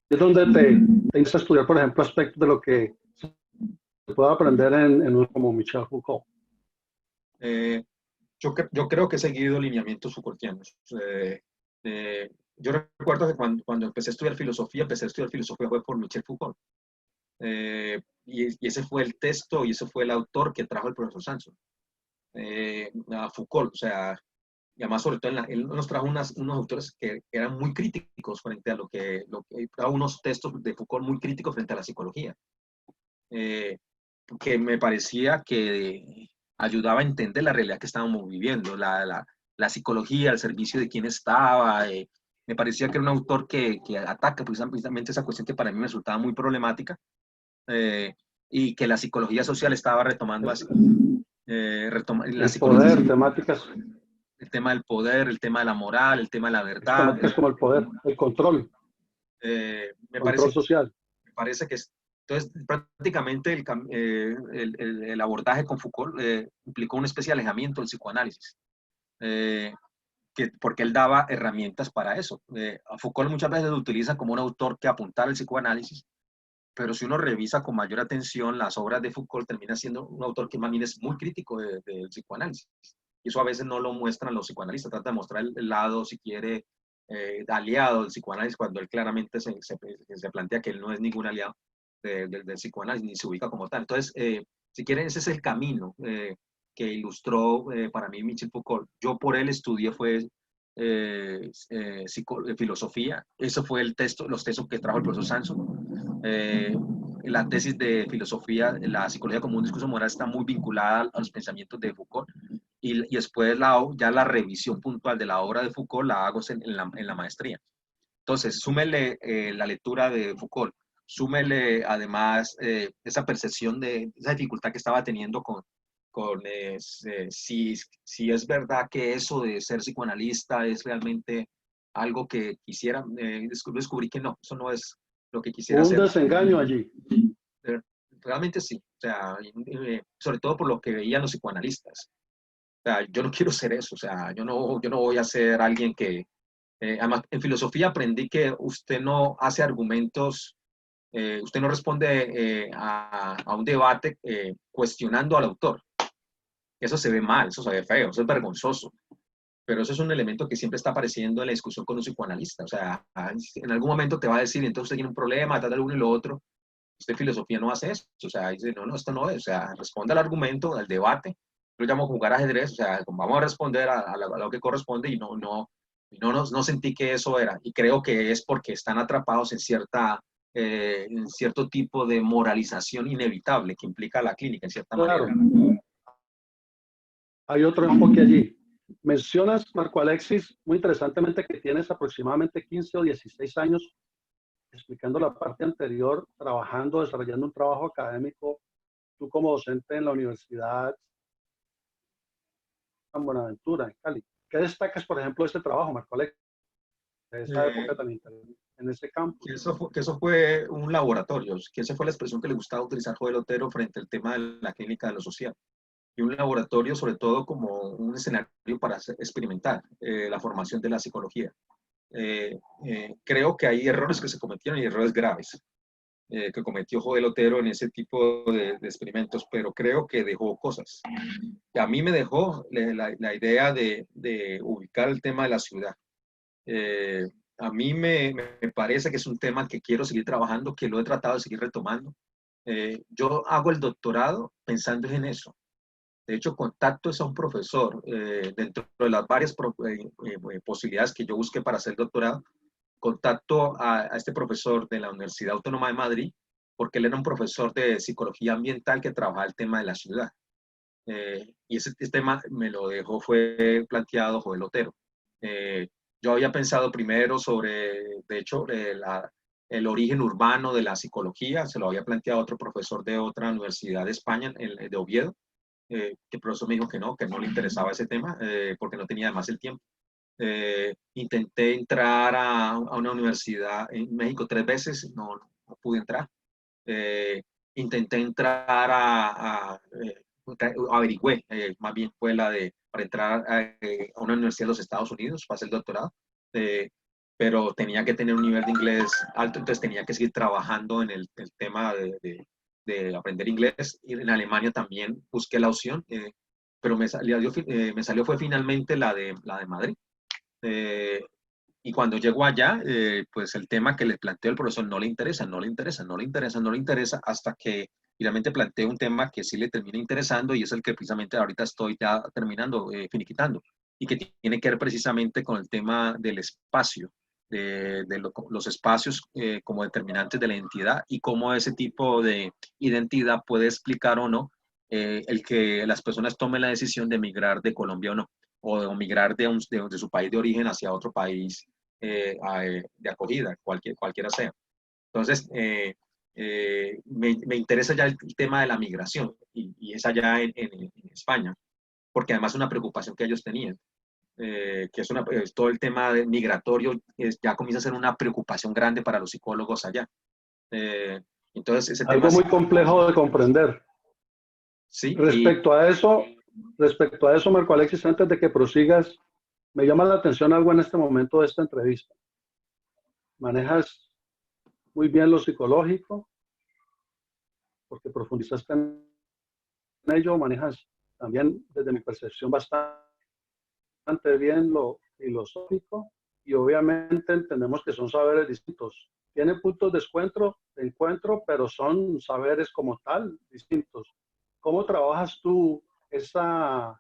es donde te interesa estudiar, por ejemplo, aspectos de lo que se puede aprender en uno como Michel Foucault. Yo creo que he seguido lineamientos Foucaultianos. Yo recuerdo que cuando empecé a estudiar filosofía fue por Michel Foucault. Y ese fue el texto y ese fue el autor que trajo el profesor Sanson. A Foucault, o sea, y además sobre todo él nos trajo unos autores que eran muy críticos frente a lo que trajo unos textos de Foucault muy críticos frente a la psicología, que me parecía que ayudaba a entender la realidad que estábamos viviendo, la psicología al servicio de quién estaba. Me parecía que era un autor que ataca precisamente esa cuestión que para mí me resultaba muy problemática, y que la psicología social estaba retomando así. La El poder, temáticas. El tema del poder, el tema de la moral, el tema de la verdad. Temáticas como el poder, el control. Control social. Me parece que entonces prácticamente el abordaje con Foucault implicó una especie de alejamiento del psicoanálisis, porque él daba herramientas para eso. A Foucault muchas veces lo utiliza como un autor que apuntara al psicoanálisis, pero si uno revisa con mayor atención las obras de Foucault, termina siendo un autor que más bien es muy crítico del psicoanálisis. Y eso a veces no lo muestran los psicoanalistas, trata de mostrar el lado, si quiere, aliado del psicoanálisis, cuando él claramente se plantea que él no es ningún aliado del psicoanálisis, ni se ubica como tal. Entonces, si quieren, ese es el camino que ilustró para mí Michel Foucault. Yo por él estudié fue filosofía. Eso fue los textos que trajo el profesor Sanson. La tesis de filosofía, la psicología como un discurso moral, está muy vinculada a los pensamientos de Foucault, y después ya la revisión puntual de la obra de Foucault la hago en la maestría. Entonces, súmele la lectura de Foucault, súmele además esa percepción de esa dificultad que estaba teniendo con si es verdad que eso de ser psicoanalista es realmente algo que quisiera. Descubrí que no, eso no es lo que quisiera hacer. Un desengaño allí. Realmente sí, o sea, sobre todo por lo que veían los psicoanalistas. O sea, yo no quiero ser eso, o sea, yo no voy a ser alguien que... además, en filosofía aprendí que usted no hace argumentos, usted no responde a un debate cuestionando al autor. Eso se ve mal, eso se ve feo, eso es vergonzoso. Pero eso es un elemento que siempre está apareciendo en la discusión con un psicoanalista. O sea, en algún momento te va a decir, entonces usted tiene un problema, tal, uno y lo otro. Usted en filosofía no hace eso. O sea, dice, no, esto no es. O sea, responde al argumento, al debate. Yo lo llamo jugar ajedrez. O sea, vamos a responder a lo que corresponde, y no sentí que eso era. Y creo que es porque están atrapados en cierto tipo de moralización inevitable que implica la clínica, en cierta manera. Hay otro enfoque allí. Mencionas, Marco Alexis, muy interesantemente, que tienes aproximadamente 15 o 16 años explicando la parte anterior, trabajando, desarrollando un trabajo académico, tú como docente en la Universidad San Buenaventura, en Cali. ¿Qué destacas, por ejemplo, de este trabajo, Marco Alexis, de esa época tan interesante en ese campo? Que eso fue un laboratorio, que esa fue la expresión que le gustaba utilizar Joel Otero frente al tema de la clínica de lo social. Y un laboratorio sobre todo como un escenario para experimentar la formación de la psicología. Creo que hay errores que se cometieron y errores graves que cometió Joel Otero en ese tipo de experimentos, pero creo que dejó cosas. A mí me dejó la idea de ubicar el tema de la ciudad. A mí me parece que es un tema que quiero seguir trabajando, que lo he tratado de seguir retomando. Yo hago el doctorado pensando en eso. De hecho, contacto es a un profesor dentro de las varias posibilidades que yo busqué para hacer doctorado. contacto a este profesor de la Universidad Autónoma de Madrid, porque él era un profesor de psicología ambiental que trabajaba el tema de la ciudad. Y ese tema me lo dejó, fue planteado Joel Otero. Yo había pensado primero sobre, de hecho, el origen urbano de la psicología, se lo había planteado otro profesor de otra universidad de España, de Oviedo, que el profesor me dijo que no le interesaba ese tema, porque no tenía además el tiempo. Intenté entrar a una universidad en México 3 veces, no pude entrar. Intenté entrar averigüé, más bien fue para entrar a una universidad de los Estados Unidos para hacer el doctorado, pero tenía que tener un nivel de inglés alto, entonces tenía que seguir trabajando en el tema de aprender inglés. Y en Alemania también busqué la opción, pero me salió fue finalmente la de Madrid. Y cuando llegó allá, pues el tema que le planteó el profesor no le interesa, no le interesa, no le interesa, no le interesa, hasta que finalmente planteé un tema que sí le termina interesando y es el que precisamente ahorita estoy ya terminando, finiquitando, y que tiene que ver precisamente con el tema del espacio, los espacios como determinantes de la identidad y cómo ese tipo de identidad puede explicar o no el que las personas tomen la decisión de emigrar de Colombia o no, o de migrar de su país de origen hacia otro país de acogida, cualquiera sea. Entonces, me interesa ya el tema de la migración y es allá en España, porque además es una preocupación que ellos tenían, que es todo el tema migratorio ya comienza a ser una preocupación grande para los psicólogos allá. Eh, entonces, ese tema Algo sí, muy complejo de comprender. sí, Respecto a eso, Marco Alexis, antes de que prosigas, me llama la atención algo en este momento de esta entrevista. Manejas muy bien lo psicológico, porque profundizaste en ello, manejas también, desde mi percepción, bastante bien lo filosófico, y obviamente entendemos que son saberes distintos. Tienen puntos de encuentro, pero son saberes como tal distintos. ¿Cómo trabajas tú esa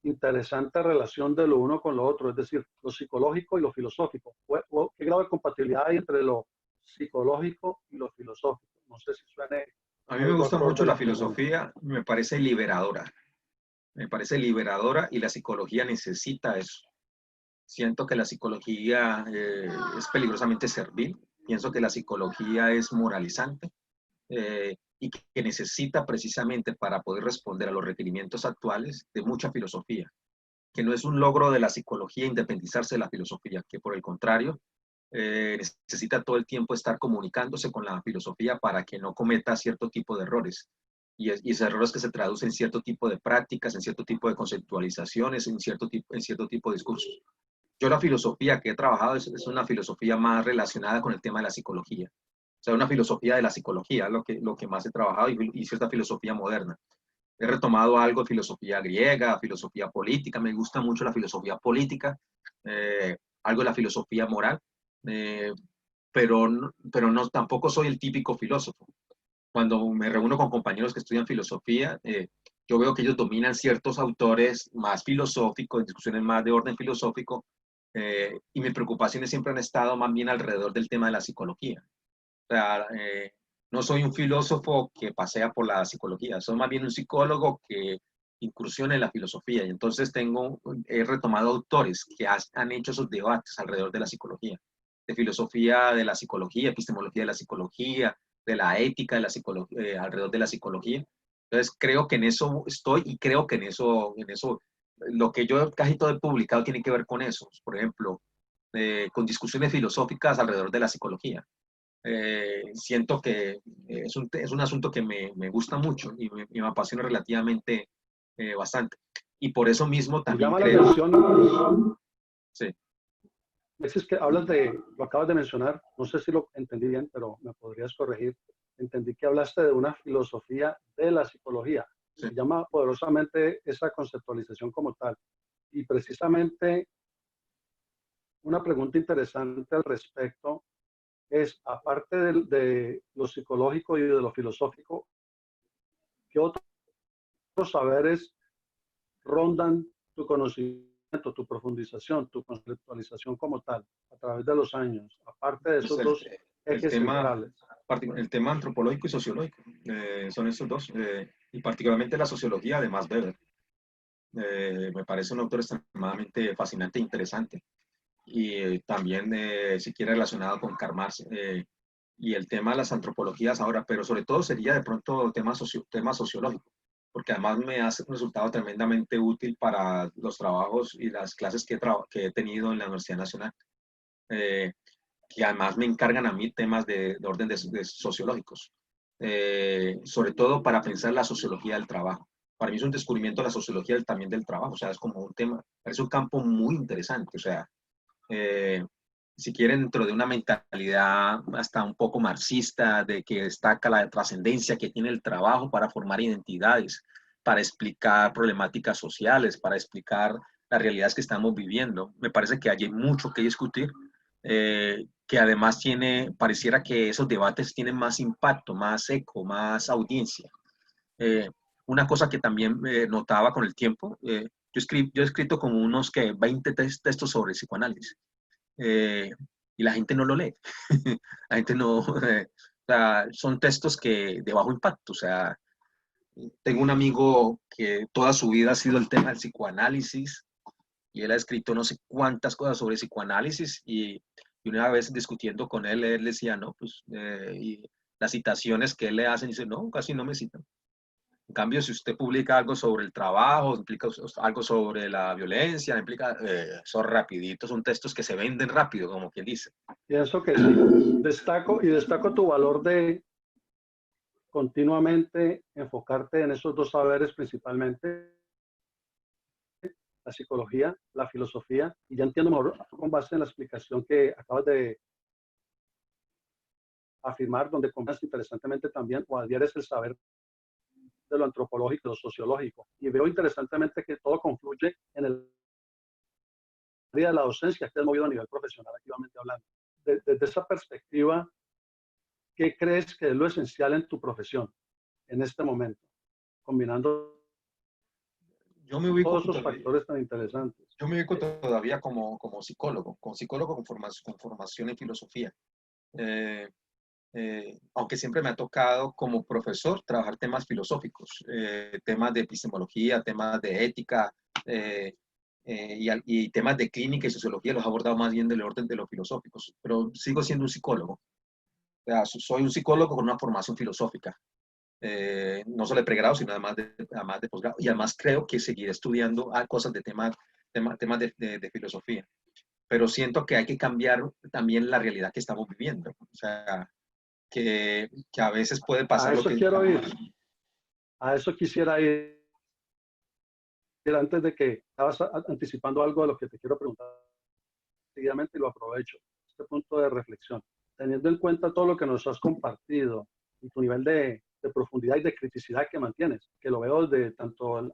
interesante relación de lo uno con lo otro, es decir, lo psicológico y lo filosófico? ¿Qué grado de compatibilidad hay entre lo psicológico y lo filosófico? No sé si suene a mí me algo gusta acorde mucho a la la pregunta. filosofía, me parece liberadora y la psicología necesita eso. Siento que la psicología es peligrosamente servil, pienso que la psicología es moralizante y que necesita precisamente para poder responder a los requerimientos actuales de mucha filosofía, que no es un logro de la psicología independizarse de la filosofía, que por el contrario necesita todo el tiempo estar comunicándose con la filosofía para que no cometa cierto tipo de errores. Y esos errores que se traducen en cierto tipo de prácticas, en cierto tipo de conceptualizaciones, en cierto tipo de discursos. Yo la filosofía que he trabajado es una filosofía más relacionada con el tema de la psicología. O sea, una filosofía de la psicología, lo que más he trabajado y cierta filosofía moderna. He retomado algo de filosofía griega, filosofía política, me gusta mucho la filosofía política, algo de la filosofía moral, eh, pero no, tampoco soy el típico filósofo. Cuando me reúno con compañeros que estudian filosofía, yo veo que ellos dominan ciertos autores más filosóficos, discusiones más de orden filosófico, y mis preocupaciones siempre han estado más bien alrededor del tema de la psicología. O sea, no soy un filósofo que pasea por la psicología, soy más bien un psicólogo que incursiona en la filosofía. Y entonces he retomado autores que han hecho esos debates alrededor de la psicología, de filosofía de la psicología, epistemología de la psicología, de la ética de la psicología, alrededor de la psicología. Entonces creo que en eso estoy y creo que en eso, lo que yo casi todo he publicado tiene que ver con eso. Por ejemplo, con discusiones filosóficas alrededor de la psicología. Siento que es un asunto que me gusta mucho y me apasiona relativamente bastante. Y por eso mismo Me también llama la creo, atención, sí, es que hablas lo acabas de mencionar, no sé si lo entendí bien, pero me podrías corregir. Entendí que hablaste de una filosofía de la psicología. sí. Me llama poderosamente esa conceptualización como tal. Y precisamente una pregunta interesante al respecto es, aparte de lo psicológico y de lo filosófico, ¿qué otros saberes rondan tu conocimiento tu profundización, tu conceptualización como tal, a través de los años, aparte de Pues esos dos el ejes centrales. el tema antropológico y sociológico son estos dos, y particularmente la sociología de Max Weber. Me parece un autor extremadamente fascinante e interesante. Y también, si quiere, relacionado con Karl Marx y el tema de las antropologías ahora, pero sobre todo sería de pronto tema sociológico, porque además me ha resultado tremendamente útil para los trabajos y las clases que he tenido en la Universidad Nacional, eh, que además me encargan a mí temas de orden de sociológicos, sobre todo para pensar la sociología del trabajo. Para mí es un descubrimiento la sociología también del trabajo, o sea, es como un tema, es un campo muy interesante, o sea, eh, si quieren, dentro de una mentalidad hasta un poco marxista, de que destaca la trascendencia que tiene el trabajo para formar identidades, para explicar problemáticas sociales, para explicar las realidades que estamos viviendo. Me parece que hay mucho que discutir, que además pareciera que esos debates tienen más impacto, más eco, más audiencia. Eh, una cosa que también notaba con el tiempo, yo he escrito como unos 20 textos sobre psicoanálisis, eh, y la gente no lo lee. La gente no, o sea, son textos que de bajo impacto. O sea, tengo un amigo que toda su vida ha sido el tema del psicoanálisis y él ha escrito no sé cuántas cosas sobre psicoanálisis y una vez discutiendo con él decía, no, pues, y las citaciones que él le hacen, dice, no, casi no me citan. En cambio, si usted publica algo sobre el trabajo, implica algo sobre la violencia, implica, son rapiditos, son textos que se venden rápido, como quien dice. Pienso que sí. Destaco tu valor de continuamente enfocarte en esos dos saberes principalmente, la psicología, la filosofía, y ya entiendo mejor con base en la explicación que acabas de afirmar, donde combinas interesantemente también o adhieres el saber de lo antropológico y lo sociológico. Y veo interesantemente que todo confluye en el área de la docencia que has movido a nivel profesional, activamente hablando. Desde esa perspectiva, ¿qué crees que es lo esencial en tu profesión en este momento? Combinando Yo me ubico todos esos todavía, factores tan interesantes. yo me ubico todavía como psicólogo, con formación en filosofía. Eh, aunque siempre me ha tocado como profesor trabajar temas filosóficos, temas de epistemología, temas de ética, y temas de clínica y sociología los he abordado más bien del orden de los filosóficos, pero sigo siendo un psicólogo. O sea, soy un psicólogo con una formación filosófica, no solo de pregrado, sino además de posgrado, y además creo que seguiré estudiando cosas de temas de filosofía, pero siento que hay que cambiar también la realidad que estamos viviendo. O sea, que a veces puede A pasar lo eso que... quiero ir, a eso quisiera ir antes de que estabas anticipando algo de lo que te quiero preguntar seguidamente y lo aprovecho, este punto de reflexión. Teniendo en cuenta todo lo que nos has compartido y tu nivel de profundidad y de criticidad que mantienes, que lo veo desde tanto a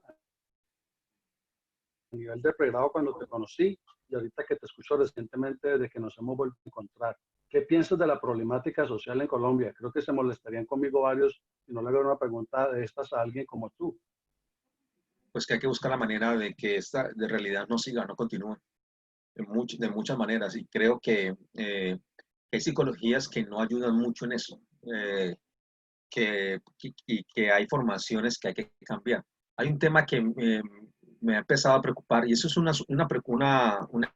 nivel de pregrado cuando te conocí y ahorita que te escucho recientemente desde que nos hemos vuelto a encontrar. ¿Qué piensas de la problemática social en Colombia? Creo que se molestarían conmigo varios si no le hago una pregunta de estas a alguien como tú. Pues que hay que buscar la manera de que esta de realidad no siga, no continúe, de muchas maneras. Y creo que hay psicologías que no ayudan mucho en eso, y que hay formaciones que hay que cambiar. Hay un tema que me ha empezado a preocupar, y eso es una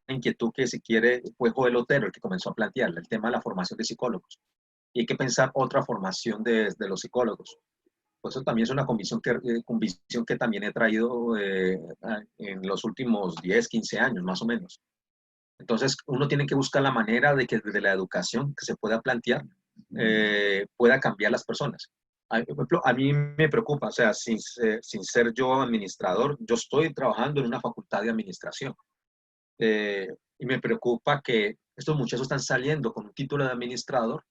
inquietud que, si quiere, fue Joel Otero el que comenzó a plantear, el tema de la formación de psicólogos. Y hay que pensar otra formación de los psicólogos. Pues eso también es una convicción que también he traído en los últimos 10, 15 años, más o menos. Entonces, uno tiene que buscar la manera de que desde la educación que se pueda plantear, pueda cambiar las personas. Por ejemplo, a mí me preocupa, o sea, sin ser yo administrador, yo estoy trabajando en una facultad de administración, y me preocupa que estos muchachos están saliendo con un título de administrador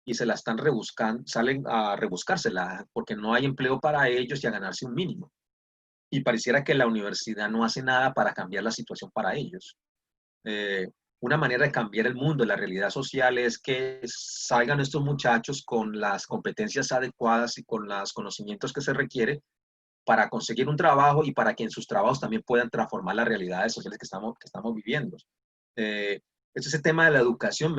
y se la están rebuscando, salen a rebuscársela porque no hay empleo para ellos y a ganarse un mínimo. Y pareciera que la universidad no hace nada para cambiar la situación para ellos. Eh, una manera de cambiar el mundo, la realidad social, es que salgan estos muchachos con las competencias adecuadas y con los conocimientos que se requiere para conseguir un trabajo y para que en sus trabajos también puedan transformar las realidades sociales que estamos viviendo. Ese tema de la educación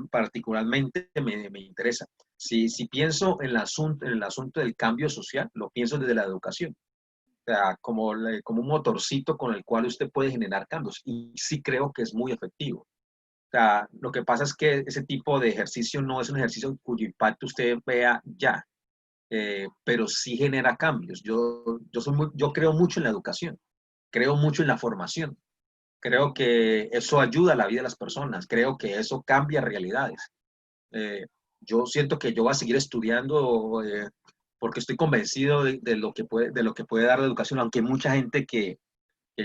particularmente me interesa. Si pienso en el asunto del cambio social, lo pienso desde la educación. O sea, como un motorcito con el cual usted puede generar cambios. Y sí creo que es muy efectivo. O sea, lo que pasa es que ese tipo de ejercicio no es un ejercicio cuyo impacto usted vea ya, pero sí genera cambios. Yo creo mucho en la educación, creo mucho en la formación. Creo que eso ayuda a la vida de las personas, creo que eso cambia realidades. Eh, yo siento que yo voy a seguir estudiando porque estoy convencido de lo que puede dar la educación, aunque hay mucha gente que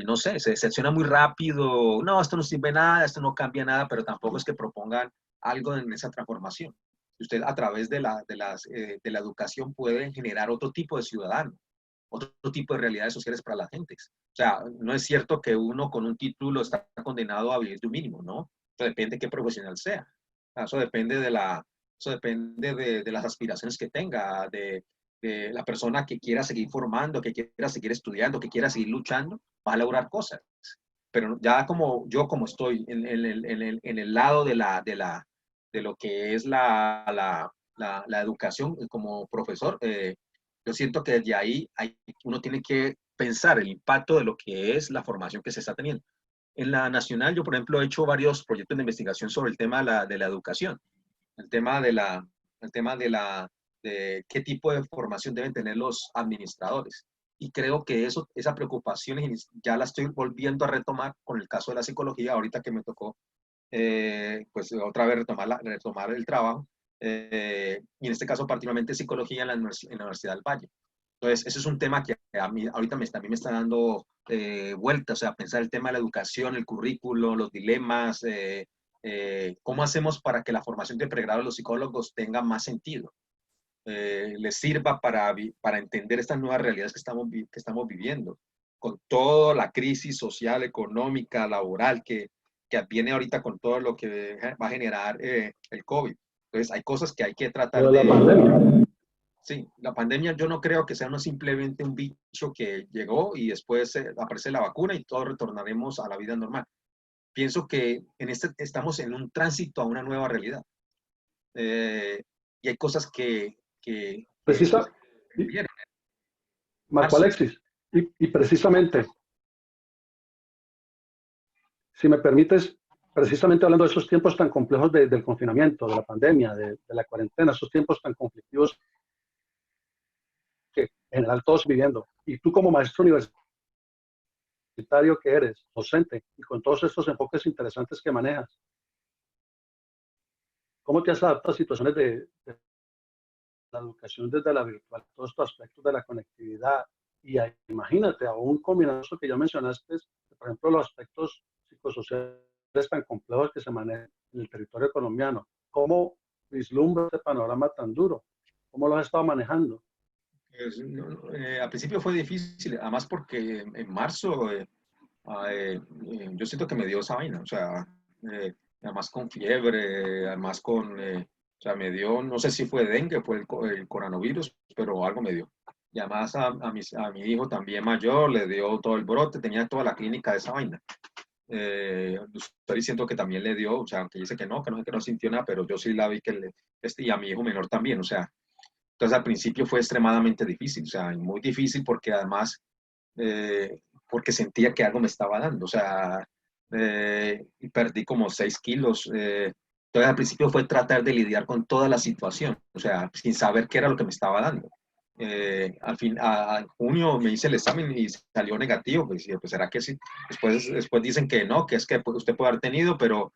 no sé, se decepciona muy rápido, no, esto no sirve nada, esto no cambia nada, pero tampoco es que propongan algo en esa transformación. Usted a través de la educación puede generar otro tipo de ciudadano, otro tipo de realidades sociales para la gente. O sea, no es cierto que uno con un título está condenado a vivir de un mínimo, ¿no? Eso depende de qué profesional sea. Eso depende de las aspiraciones que tenga, de la persona que quiera seguir formando, que quiera seguir estudiando, que quiera seguir luchando, va a lograr cosas. Pero ya como estoy en el lado de lo que es la educación como profesor, yo siento que desde ahí uno tiene que pensar el impacto de lo que es la formación que se está teniendo. En la nacional, yo, por ejemplo, he hecho varios proyectos de investigación sobre el tema de la educación, el tema de qué tipo de formación deben tener los administradores. Y creo que esa preocupación ya la estoy volviendo a retomar con el caso de la psicología, ahorita que me tocó, pues otra vez retomar el trabajo, y en este caso particularmente psicología en la Universidad del Valle. Entonces, ese es un tema que a mí ahorita también me está dando vueltas, o sea, pensar el tema de la educación, el currículo, los dilemas, cómo hacemos para que la formación de pregrado de los psicólogos tenga más sentido, les sirva para entender estas nuevas realidades que estamos viviendo, con toda la crisis social, económica, laboral que viene ahorita con todo lo que va a generar el COVID. Entonces, hay cosas que hay que tratar Lo de de... la pandemia. Sí, la pandemia yo no creo que sea no simplemente un bicho que llegó y después aparece la vacuna y todos retornaremos a la vida normal. Pienso que estamos en un tránsito a una nueva realidad. Y hay cosas que Precisa, y- vieron en Marco marzo. Alexis, y precisamente, si me permites, precisamente hablando de esos tiempos tan complejos del confinamiento, de la pandemia, de la cuarentena, esos tiempos tan conflictivos que en general todos viviendo, y tú como maestro universitario que eres, docente, y con todos estos enfoques interesantes que manejas, ¿cómo te has adaptado a situaciones de la educación desde la virtual, todos estos aspectos de la conectividad? Y imagínate, aún combinando eso que ya mencionaste, por ejemplo, los aspectos psicosociales tan complejos que se manejan en el territorio colombiano. ¿Cómo vislumbra este panorama tan duro? ¿Cómo lo has estado manejando? Al principio fue difícil, además porque en marzo yo siento que me dio esa vaina, o sea, además con fiebre, además o sea, me dio, no sé si fue dengue, fue el coronavirus, pero algo me dio. Y además a mi hijo también mayor le dio todo el brote, tenía toda la clínica de esa vaina. Estoy diciendo que también le dio, o sea, aunque dice que no sintió nada, pero yo sí la vi y a mi hijo menor también, o sea, entonces al principio fue extremadamente difícil, o sea, muy difícil porque además, porque sentía que algo me estaba dando, o sea, y perdí como 6 kilos. Entonces al principio fue tratar de lidiar con toda la situación, o sea, sin saber qué era lo que me estaba dando. En junio me hice el examen y salió negativo, pues, pues será que sí. Después dicen que no, que es que pues, usted puede haber tenido, pero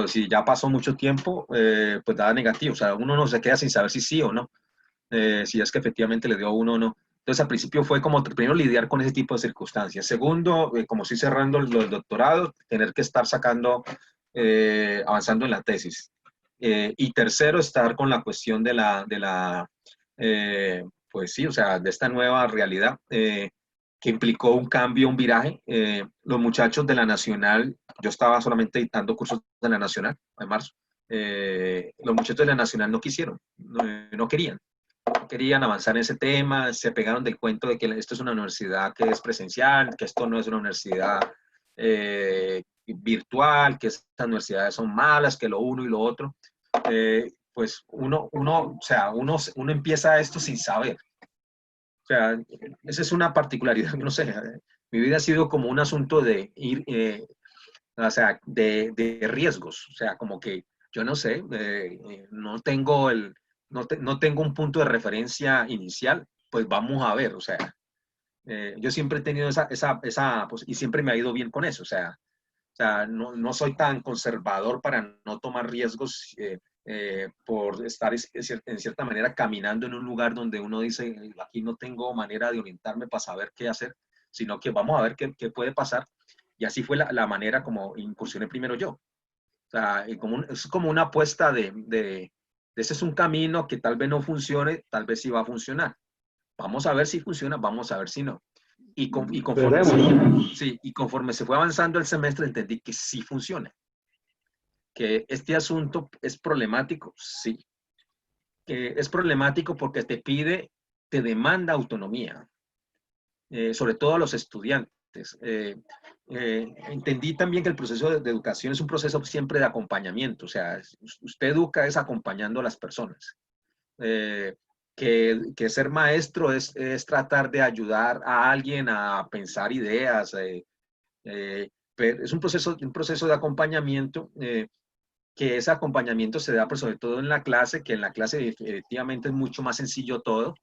si ya pasó mucho tiempo, pues da negativo, o sea, uno no se queda sin saber si sí o no, si es que efectivamente le dio a uno o no. Entonces, al principio fue como, primero, lidiar con ese tipo de circunstancias. Segundo, como estoy cerrando los doctorados, tener que estar avanzando en la tesis. Y tercero, estar con la cuestión pues sí, o sea, de esta nueva realidad que implicó un cambio, un viraje. Los muchachos de la Nacional, yo estaba solamente dictando cursos de la Nacional en marzo. Los muchachos de la Nacional no quisieron, no querían. querían avanzar en ese tema, se pegaron del cuento de que esto es una universidad que es presencial, que esto no es una universidad virtual, que estas universidades son malas, que lo uno y lo otro. Pues o sea, uno empieza esto sin saber. O sea, esa es una particularidad, no sé, mi vida ha sido como un asunto de ir, o sea, de riesgos, o sea, como que yo no sé, no tengo no tengo un punto de referencia inicial, pues vamos a ver, o sea, yo siempre he tenido pues, y siempre me ha ido bien con eso, o sea no soy tan conservador para no tomar riesgos por estar en cierta manera caminando en un lugar donde uno dice, aquí no tengo manera de orientarme para saber qué hacer, sino que vamos a ver qué puede pasar. Y así fue la manera como incursioné primero yo. O sea, es como una apuesta de ese es un camino que tal vez no funcione, tal vez sí va a funcionar. Vamos a ver si funciona, vamos a ver si no. Veremos. Y conforme se fue avanzando el semestre, entendí que sí funciona. Que este asunto es problemático, sí. Que es problemático porque te demanda autonomía, sobre todo a los estudiantes. Entendí también que el proceso de educación es un proceso siempre de acompañamiento, o sea, usted educa es acompañando a las personas. Que ser maestro es tratar de ayudar a alguien a pensar ideas. Es un proceso de acompañamiento, que ese acompañamiento se da pues, sobre todo en la clase, que en la clase definitivamente es mucho más sencillo todo,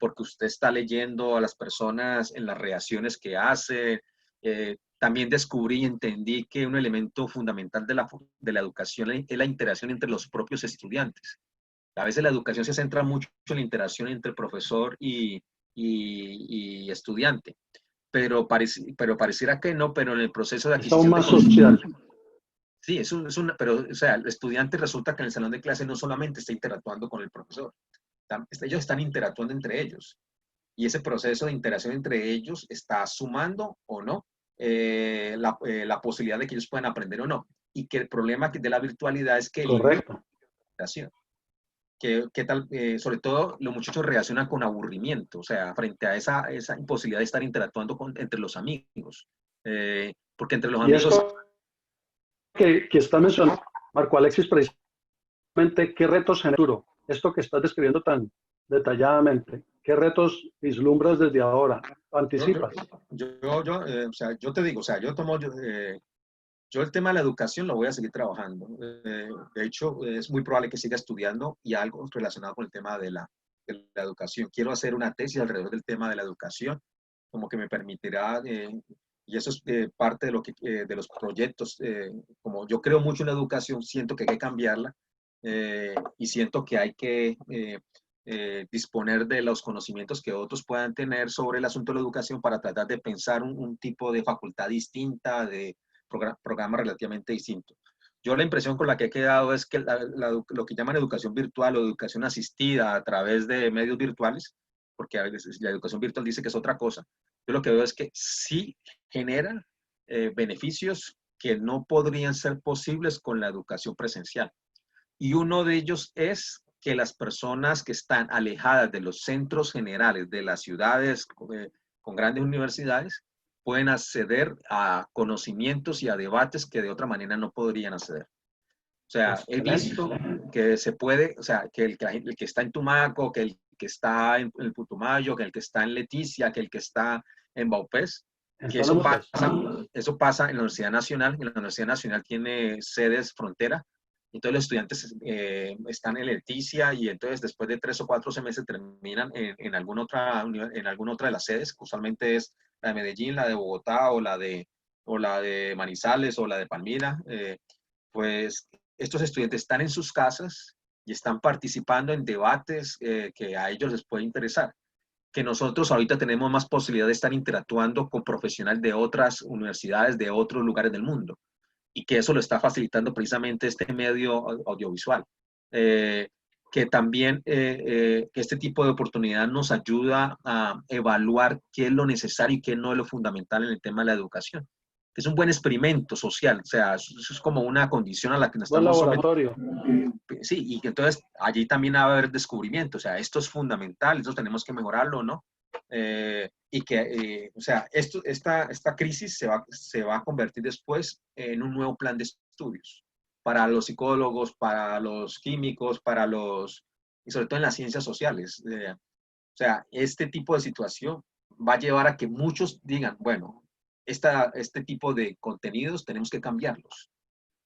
porque usted está leyendo a las personas en las reacciones que hacen. También descubrí y entendí que un elemento fundamental de la educación es la interacción entre los propios estudiantes. A veces la educación se centra mucho en la interacción entre profesor y estudiante, pero pareciera que no, pero en el proceso de Es aún adquisición de más social. sí, pero, o sea, el estudiante resulta que en el salón de clase no solamente está interactuando con el profesor, ellos están interactuando entre ellos. Y ese proceso de interacción entre ellos está sumando o no la posibilidad de que ellos puedan aprender o no. Y que el problema de la virtualidad es que elimina Correcto. la interacción. ¿Qué tal? Sobre todo los muchachos reaccionan con aburrimiento, o sea, frente a esa imposibilidad de estar interactuando entre los amigos. Porque entre los Y amigos, esto que está mencionando, Marco Alexis, precisamente, ¿qué retos genera el futuro? Esto que estás describiendo tan detalladamente, ¿qué retos vislumbras desde ahora? yo, yo, ¿Anticipas? o sea, yo te digo, o sea, yo el tema de la educación lo voy a seguir trabajando. De hecho, es muy probable que siga estudiando y algo relacionado con el tema de la educación. Quiero hacer una tesis alrededor del tema de la educación, como que me permitirá, y eso es parte de, de los proyectos, como yo creo mucho en la educación, siento que hay que cambiarla y siento que hay que disponer de los conocimientos que otros puedan tener sobre el asunto de la educación para tratar de pensar un tipo de facultad distinta, de programa relativamente distinto. Yo la impresión con la que he quedado es que lo que llaman educación virtual o educación asistida a través de medios virtuales, porque a veces la educación virtual dice que es otra cosa, yo lo que veo es que sí genera beneficios que no podrían ser posibles con la educación presencial. Y uno de ellos es que las personas que están alejadas de los centros generales de las ciudades con grandes universidades pueden acceder a conocimientos y a debates que de otra manera no podrían acceder. O sea, he Excelente. visto que se puede, o sea, que el que está en Tumaco, que el que está en el Putumayo, que el que está en Leticia, que el que está en Baupés, En que zona muchas. eso pasa en la Universidad Nacional. En la Universidad Nacional tiene sedes frontera. Entonces los estudiantes están en Leticia y entonces después de 3 o 4 semestres terminan en alguna otra de las sedes, que usualmente es la de Medellín, la de Bogotá o la de Manizales o la de Palmira. Pues estos estudiantes están en sus casas y están participando en debates que a ellos les puede interesar. Que nosotros ahorita tenemos más posibilidad de estar interactuando con profesionales de otras universidades, de otros lugares del mundo, y que eso lo está facilitando precisamente este medio audiovisual. Que también que este tipo de oportunidad nos ayuda a evaluar qué es lo necesario y qué no es lo fundamental en el tema de la educación. que es un buen experimento social, o sea, eso es como una condición a la que nos Buen estamos laboratorio. sometiendo. Sí, y que entonces allí también va a haber descubrimiento, o sea, esto es fundamental, esto tenemos que mejorarlo, ¿no? Y que, o sea, esta crisis se va a convertir después en un nuevo plan de estudios para los psicólogos, para los químicos, y sobre todo en las ciencias sociales. O sea, este tipo de situación va a llevar a que muchos digan, bueno, este tipo de contenidos tenemos que cambiarlos.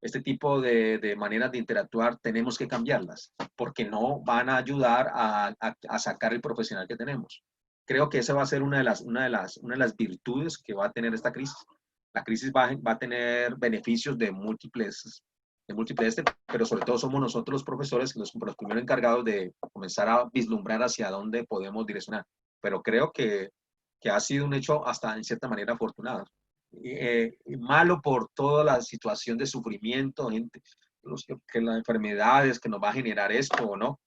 Este tipo de maneras de interactuar tenemos que cambiarlas, porque no van a ayudar a sacar el profesional que tenemos. Creo que esa va a ser una de las virtudes que va a tener esta crisis. La crisis va a tener beneficios pero sobre todo somos nosotros los profesores los primeros encargados de comenzar a vislumbrar hacia dónde podemos direccionar. Pero creo que ha sido un hecho hasta en cierta manera afortunado. Malo por toda la situación de sufrimiento, gente, que las enfermedades que nos va a generar esto o no,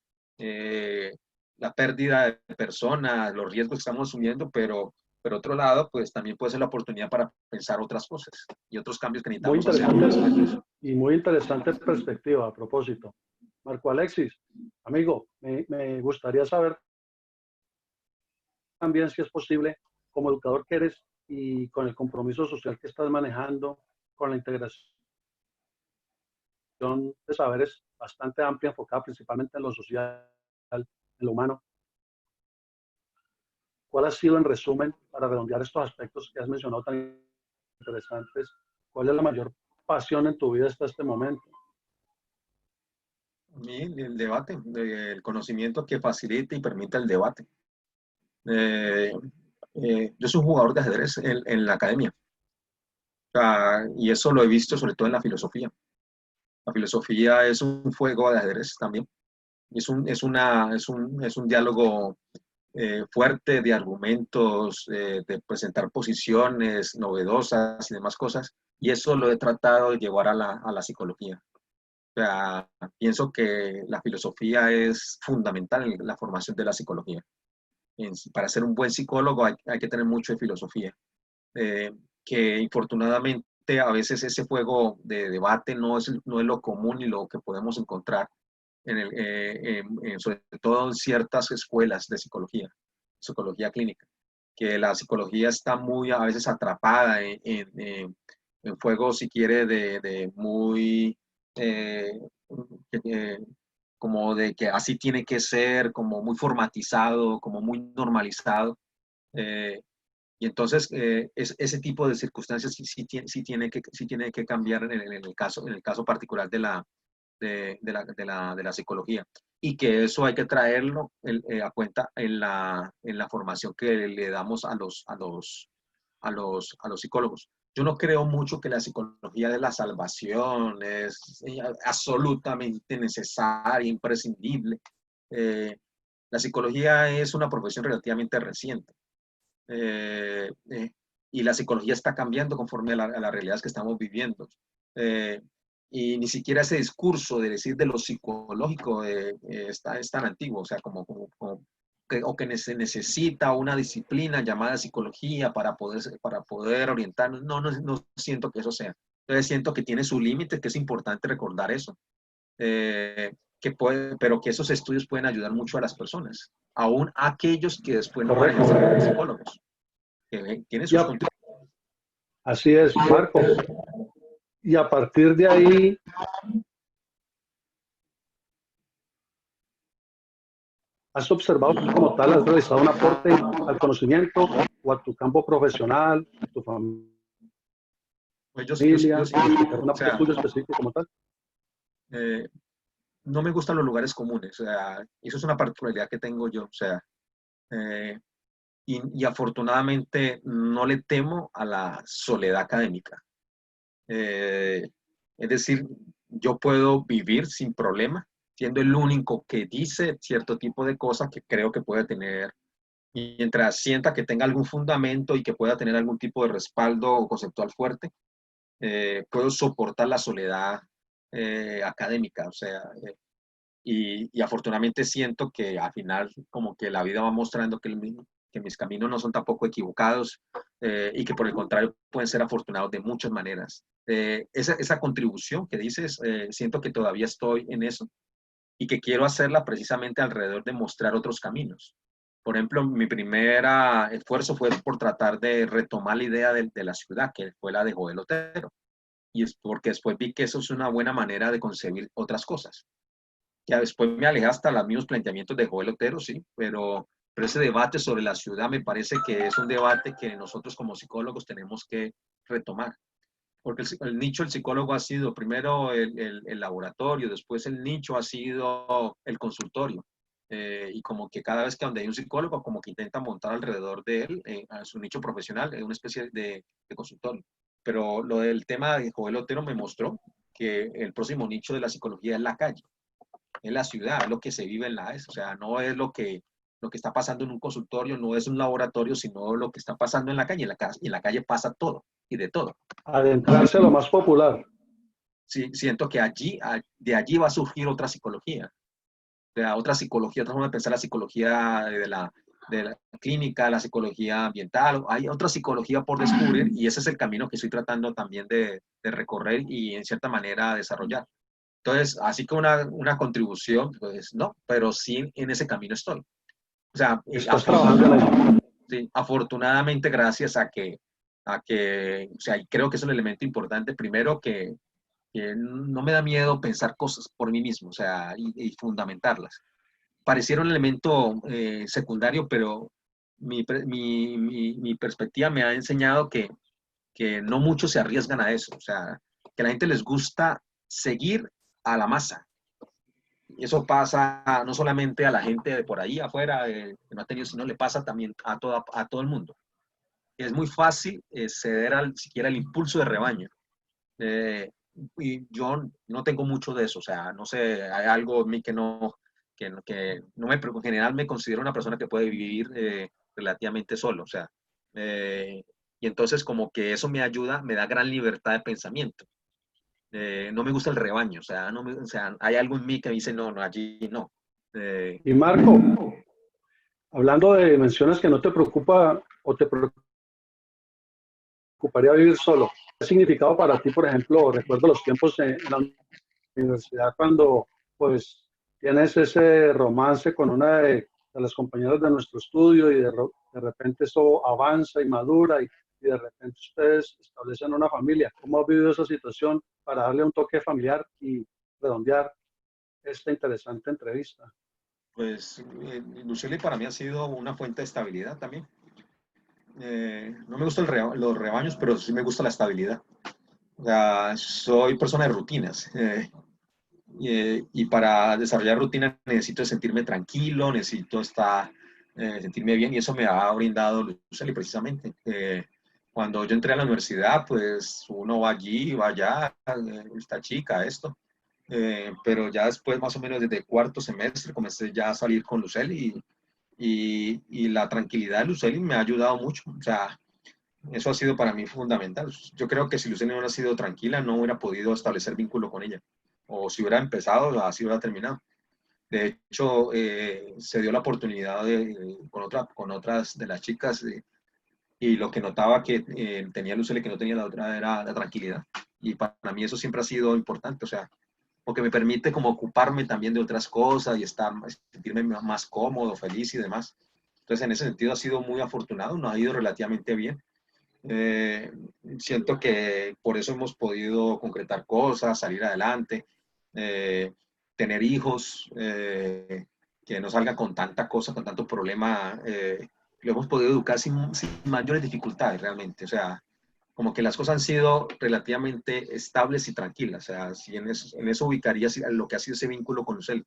la pérdida de personas, los riesgos que estamos asumiendo, pero por otro lado, pues también puede ser la oportunidad para pensar otras cosas y otros cambios que Muy necesitamos hacer. interesante y muy interesante perspectiva a propósito. Marco Alexis, amigo, me gustaría saber también si es posible, como educador que eres y con el compromiso social que estás manejando, con la integración de saberes bastante amplia, enfocada principalmente en lo social, en lo humano. ¿Cuál ha sido, en resumen, para redondear estos aspectos que has mencionado tan interesantes, cuál es la mayor pasión en tu vida hasta este momento? Y el debate, el conocimiento que facilite y permita el debate. Eh, yo soy un jugador de ajedrez en la academia, y eso lo he visto sobre todo en la filosofía. La filosofía es un juego de ajedrez también. Es un diálogo fuerte de argumentos, de presentar posiciones novedosas y demás cosas. Y eso lo he tratado de llevar a la psicología. O sea, pienso que la filosofía es fundamental en la formación de la psicología. Para ser un buen psicólogo hay que tener mucho de filosofía. Que infortunadamente a veces ese juego de debate no es lo común y lo que podemos encontrar sobre todo en ciertas escuelas de psicología clínica, que la psicología está muy a veces atrapada en juegos, si quiere, de muy, eh, eh, como de que así tiene que ser, como muy formatizado, como muy normalizado. eh, y entonces, ese tipo de circunstancias sí tiene que cambiar en el caso particular de la psicología. Y que eso hay que traerlo a cuenta en la formación que le damos a los psicólogos. Yo no creo mucho que la psicología de la salvación es absolutamente necesaria, imprescindible. Eh, la psicología es una profesión relativamente reciente. Eh, eh, y la psicología está cambiando conforme a las realidades que estamos viviendo. Eh, y ni siquiera ese discurso de decir de lo psicológico es tan antiguo, o sea, o que se necesita una disciplina llamada psicología para poder orientarnos. No siento que eso sea. Entonces siento que tiene su límite, que es importante recordar eso. Pero que esos estudios pueden ayudar mucho a las personas, aún a aquellos que después no van a Correcto. ser psicólogos, que tienen sus Ya, contribuciones. así es, Marco. Y a partir de ahí, ¿has observado tú como tal, has realizado un aporte al conocimiento o a tu campo profesional, a tu Pues yo familia, sí, algún o aporte sea, tuyo específico como tal? eh, no me gustan los lugares comunes, o sea, eso es una particularidad que tengo yo, o sea, eh, y afortunadamente no le temo a la soledad académica. Eh, es decir, yo puedo vivir sin problema, siendo el único que dice cierto tipo de cosas que creo que puede tener, mientras sienta que tenga algún fundamento y que pueda tener algún tipo de respaldo conceptual fuerte, puedo soportar la soledad académica, o sea, y afortunadamente siento que al final como que la vida va mostrando que mis caminos no son tampoco equivocados y que por el contrario pueden ser afortunados de muchas maneras. Esa contribución que dices, siento que todavía estoy en eso y que quiero hacerla precisamente alrededor de mostrar otros caminos. Por ejemplo, mi primer esfuerzo fue por tratar de retomar la idea de la ciudad, que fue la de Joel Otero. Y es porque después vi que eso es una buena manera de concebir otras cosas. Ya después me alejé hasta los mismos planteamientos de Joel Otero, sí, pero ese debate sobre la ciudad me parece que es un debate que nosotros como psicólogos tenemos que retomar. Porque el nicho del psicólogo ha sido primero el laboratorio, después el nicho ha sido el consultorio. Y como que cada vez que donde hay un psicólogo, como que intenta montar alrededor de él, a su nicho profesional, una especie de consultorio. Pero lo del tema de Joel Otero me mostró que el próximo nicho de la psicología es la calle, es la ciudad, es lo que se vive en la ES. O sea, no es lo que está pasando en un consultorio, no es un laboratorio, sino lo que está pasando en la calle. Y en la calle pasa todo y de todo. Adentrarse a lo más popular. Sí, siento que de allí va a surgir otra psicología, otra forma de pensar la psicología de la clínica, la psicología ambiental. Hay otra psicología por descubrir y ese es el camino que estoy tratando también de recorrer y en cierta manera desarrollar. Entonces, así que una contribución, pues no, pero sí en ese camino estoy. O sea, Estás trabajando en eso. sí, afortunadamente gracias o sea, y creo que es un elemento importante, primero que no me da miedo pensar cosas por mí mismo, o sea, y fundamentarlas. Pareciera un elemento secundario, pero mi perspectiva me ha enseñado que no muchos se arriesgan a eso, o sea, que a la gente les gusta seguir a la masa. Y eso pasa no solamente a la gente de por ahí afuera, que no ha tenido, sino le pasa también a todo el mundo. Es muy fácil ceder siquiera al impulso de rebaño. Eh, y yo no tengo mucho de eso, o sea, no sé, hay algo en mí que no me, pero en general me considero una persona que puede vivir relativamente solo, o sea, y entonces como que eso me ayuda, me da gran libertad de pensamiento. No me gusta el rebaño, o sea, o sea, hay algo en mí que me dice, no, no, allí no. Eh, Y Marco, hablando de menciones que no te preocupa o te preocuparía vivir solo, ¿qué ha significado para ti, por ejemplo? Recuerdo los tiempos en la universidad cuando pues tienes ese romance con una de las compañeras de nuestro estudio y de repente eso avanza y madura y de repente ustedes establecen una familia. ¿Cómo has vivido esa situación para darle un toque familiar y redondear esta interesante entrevista? pues Lucely para mí ha sido una fuente de estabilidad también. No me gustan los rebaños, pero sí me gusta la estabilidad. O sea, soy persona de rutinas. Y para desarrollar rutinas necesito sentirme tranquilo, necesito sentirme bien y eso me ha brindado Lucely precisamente. Cuando yo entré a la universidad, pues uno va allí, va allá, esta chica, esto. Pero ya después, más o menos desde el cuarto semestre, comencé ya a salir con Lucely y la tranquilidad de Lucely me ha ayudado mucho. O sea, eso ha sido para mí fundamental. Yo creo que si Lucely no hubiera sido tranquila, no hubiera podido establecer vínculo con ella. O si hubiera empezado, así hubiera terminado. De hecho, se dio la oportunidad con otras de las chicas y lo que notaba que tenía Lucely que no tenía la otra era la tranquilidad. Y para mí eso siempre ha sido importante, o sea, porque me permite como ocuparme también de otras cosas y sentirme más cómodo, feliz y demás. Entonces, en ese sentido ha sido muy afortunado, nos ha ido relativamente bien. Eh, Siento que por eso hemos podido concretar cosas, salir adelante, eh, tener hijos, que no salga con tanta cosa, con tanto problema. Lo hemos podido educar sin mayores dificultades realmente. O sea, como que las cosas han sido relativamente estables y tranquilas. O sea, si en eso ubicaría lo que ha sido ese vínculo con Lucel.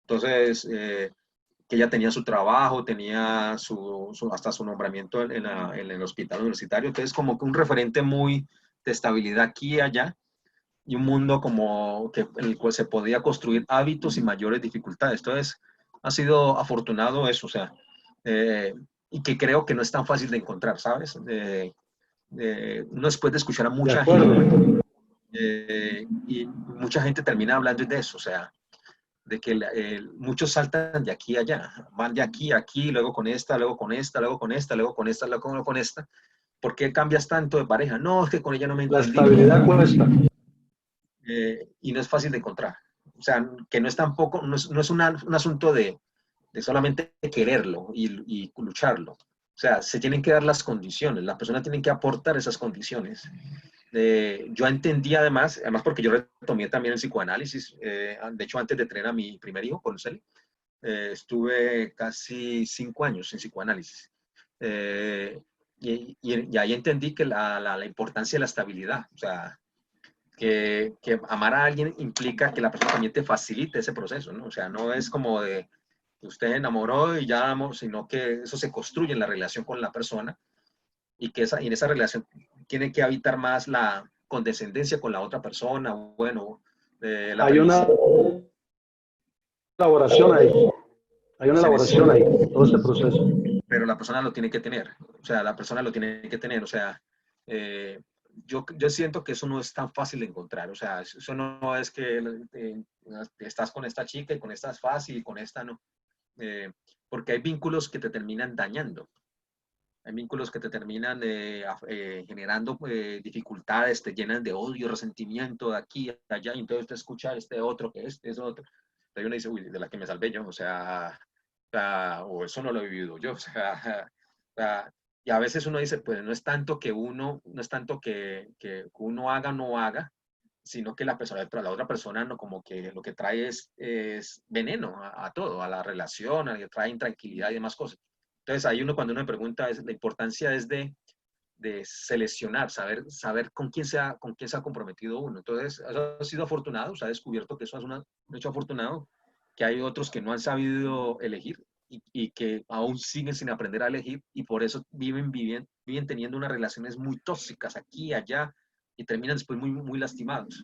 Entonces, que ella tenía su trabajo, tenía hasta su nombramiento en el hospital universitario. Entonces, como que un referente muy de estabilidad aquí y allá, y un mundo como que en el cual se podía construir hábitos y mayores dificultades. Entonces, ha sido afortunado eso, o sea, y que creo que no es tan fácil de encontrar, ¿sabes? Uno después de escuchar a De mucha acuerdo. gente, y mucha gente termina hablando de eso, o sea, muchos saltan de aquí a allá, van de aquí a aquí, luego con esta, luego con esta, luego con esta, luego con esta, luego con esta. ¿Por qué cambias tanto de pareja? No, es que con ella no me La entendí. estabilidad cuesta. Y no es fácil de encontrar. O sea, que no es tampoco, no es un asunto de solamente quererlo y lucharlo. O sea, se tienen que dar las condiciones, la persona tiene que aportar esas condiciones. Yo entendí además porque yo retomé también el psicoanálisis, de hecho antes de tener a mi primer hijo, con Celi, estuve casi 5 años en psicoanálisis. Y ahí entendí que la importancia de la estabilidad, o sea, que amar a alguien implica que la persona también te facilite ese proceso, ¿no? O sea, no es como de que usted enamoró y ya amor, sino que eso se construye en la relación con la persona y que en esa relación tiene que habitar más la condescendencia con la otra persona, bueno, la Hay una felicidad. elaboración ahí, hay una Se elaboración necesita, ahí, todo este proceso. pero la persona lo tiene que tener, o sea, la persona lo tiene que tener, o sea, yo siento que eso no es tan fácil de encontrar, o sea, eso no es que estás con esta chica y con esta es fácil y con esta no, porque hay vínculos que te terminan dañando, hay vínculos que te terminan generando dificultades, te llenan de odio, resentimiento de aquí, de allá, y entonces te escuchar este otro, que es otro, entonces uno dice, uy, de la que me salvé yo, o eso no lo he vivido yo, y a veces uno dice, pues no es tanto que no es tanto que uno haga o no haga, sino que la otra persona no, como que lo que trae es veneno a todo, a la relación, trae intranquilidad y demás cosas. Entonces ahí cuando uno me pregunta, la importancia es de seleccionar, saber con quién se ha comprometido uno. Entonces, eso ha sido afortunado, se ha descubierto que eso es un hecho afortunado, que hay otros que no han sabido elegir y que aún siguen sin aprender a elegir y por eso viven teniendo unas relaciones muy tóxicas aquí y allá y terminan después muy, muy lastimados.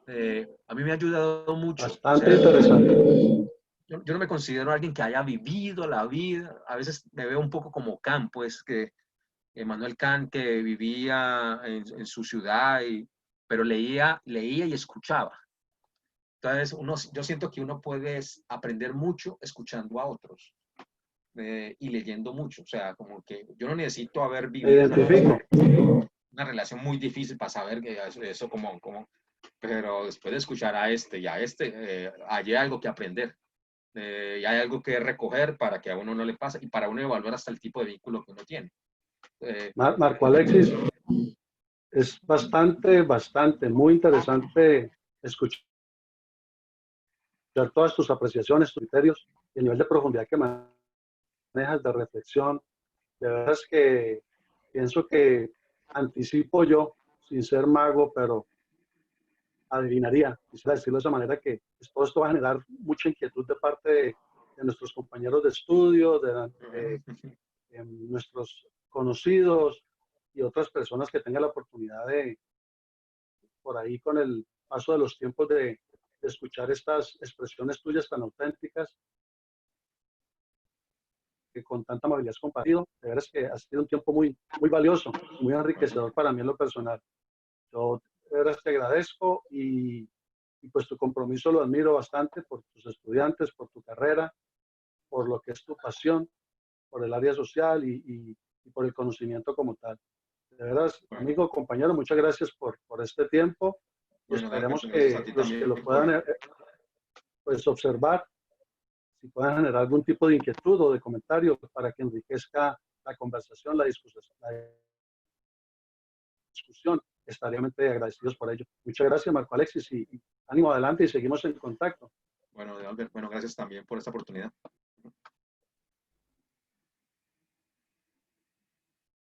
A mí me ha ayudado mucho, o Bastante sea, interesante. yo no me considero alguien que haya vivido la vida, a veces me veo un poco como Kant, pues que Emmanuel Kant que vivía en su ciudad, pero leía y escuchaba. Entonces, yo siento que uno puede aprender mucho escuchando a otros y leyendo mucho. O sea, como que yo no necesito haber Me vivido identifico. una relación muy difícil para saber que eso pero después de escuchar a este y a este, hay algo que aprender. Y hay algo que recoger para que a uno no le pase y para uno evaluar hasta el tipo de vínculo que uno tiene. Eh, Marco Alexis, es bastante, muy interesante escuchar todas tus apreciaciones, tus criterios y el nivel de profundidad que manejas de reflexión. De verdad es que pienso que anticipo yo, sin ser mago, pero adivinaría, quisiera decirlo de esa manera, que todo esto va a generar mucha inquietud de parte de nuestros compañeros de estudio, de nuestros conocidos y otras personas que tengan la oportunidad de, por ahí con el paso de los tiempos, de escuchar estas expresiones tuyas tan auténticas que con tanta amabilidad has compartido. De veras que ha sido un tiempo muy, muy valioso, muy enriquecedor para mí en lo personal. Yo de veras te agradezco y pues tu compromiso lo admiro bastante por tus estudiantes, por tu carrera, por lo que es tu pasión, por el área social y por el conocimiento como tal. De veras, bueno, amigo, compañero, muchas gracias por este tiempo y bueno, esperemos gracias a que ti los que también lo puedan pues observar, si puedan generar algún tipo de inquietud o de comentario para que enriquezca la conversación, la discusión, estaríamos agradecidos por ello. Muchas gracias, Marco Alexis, y ánimo adelante y seguimos en contacto. bueno, Albert, bueno, gracias también por esta oportunidad.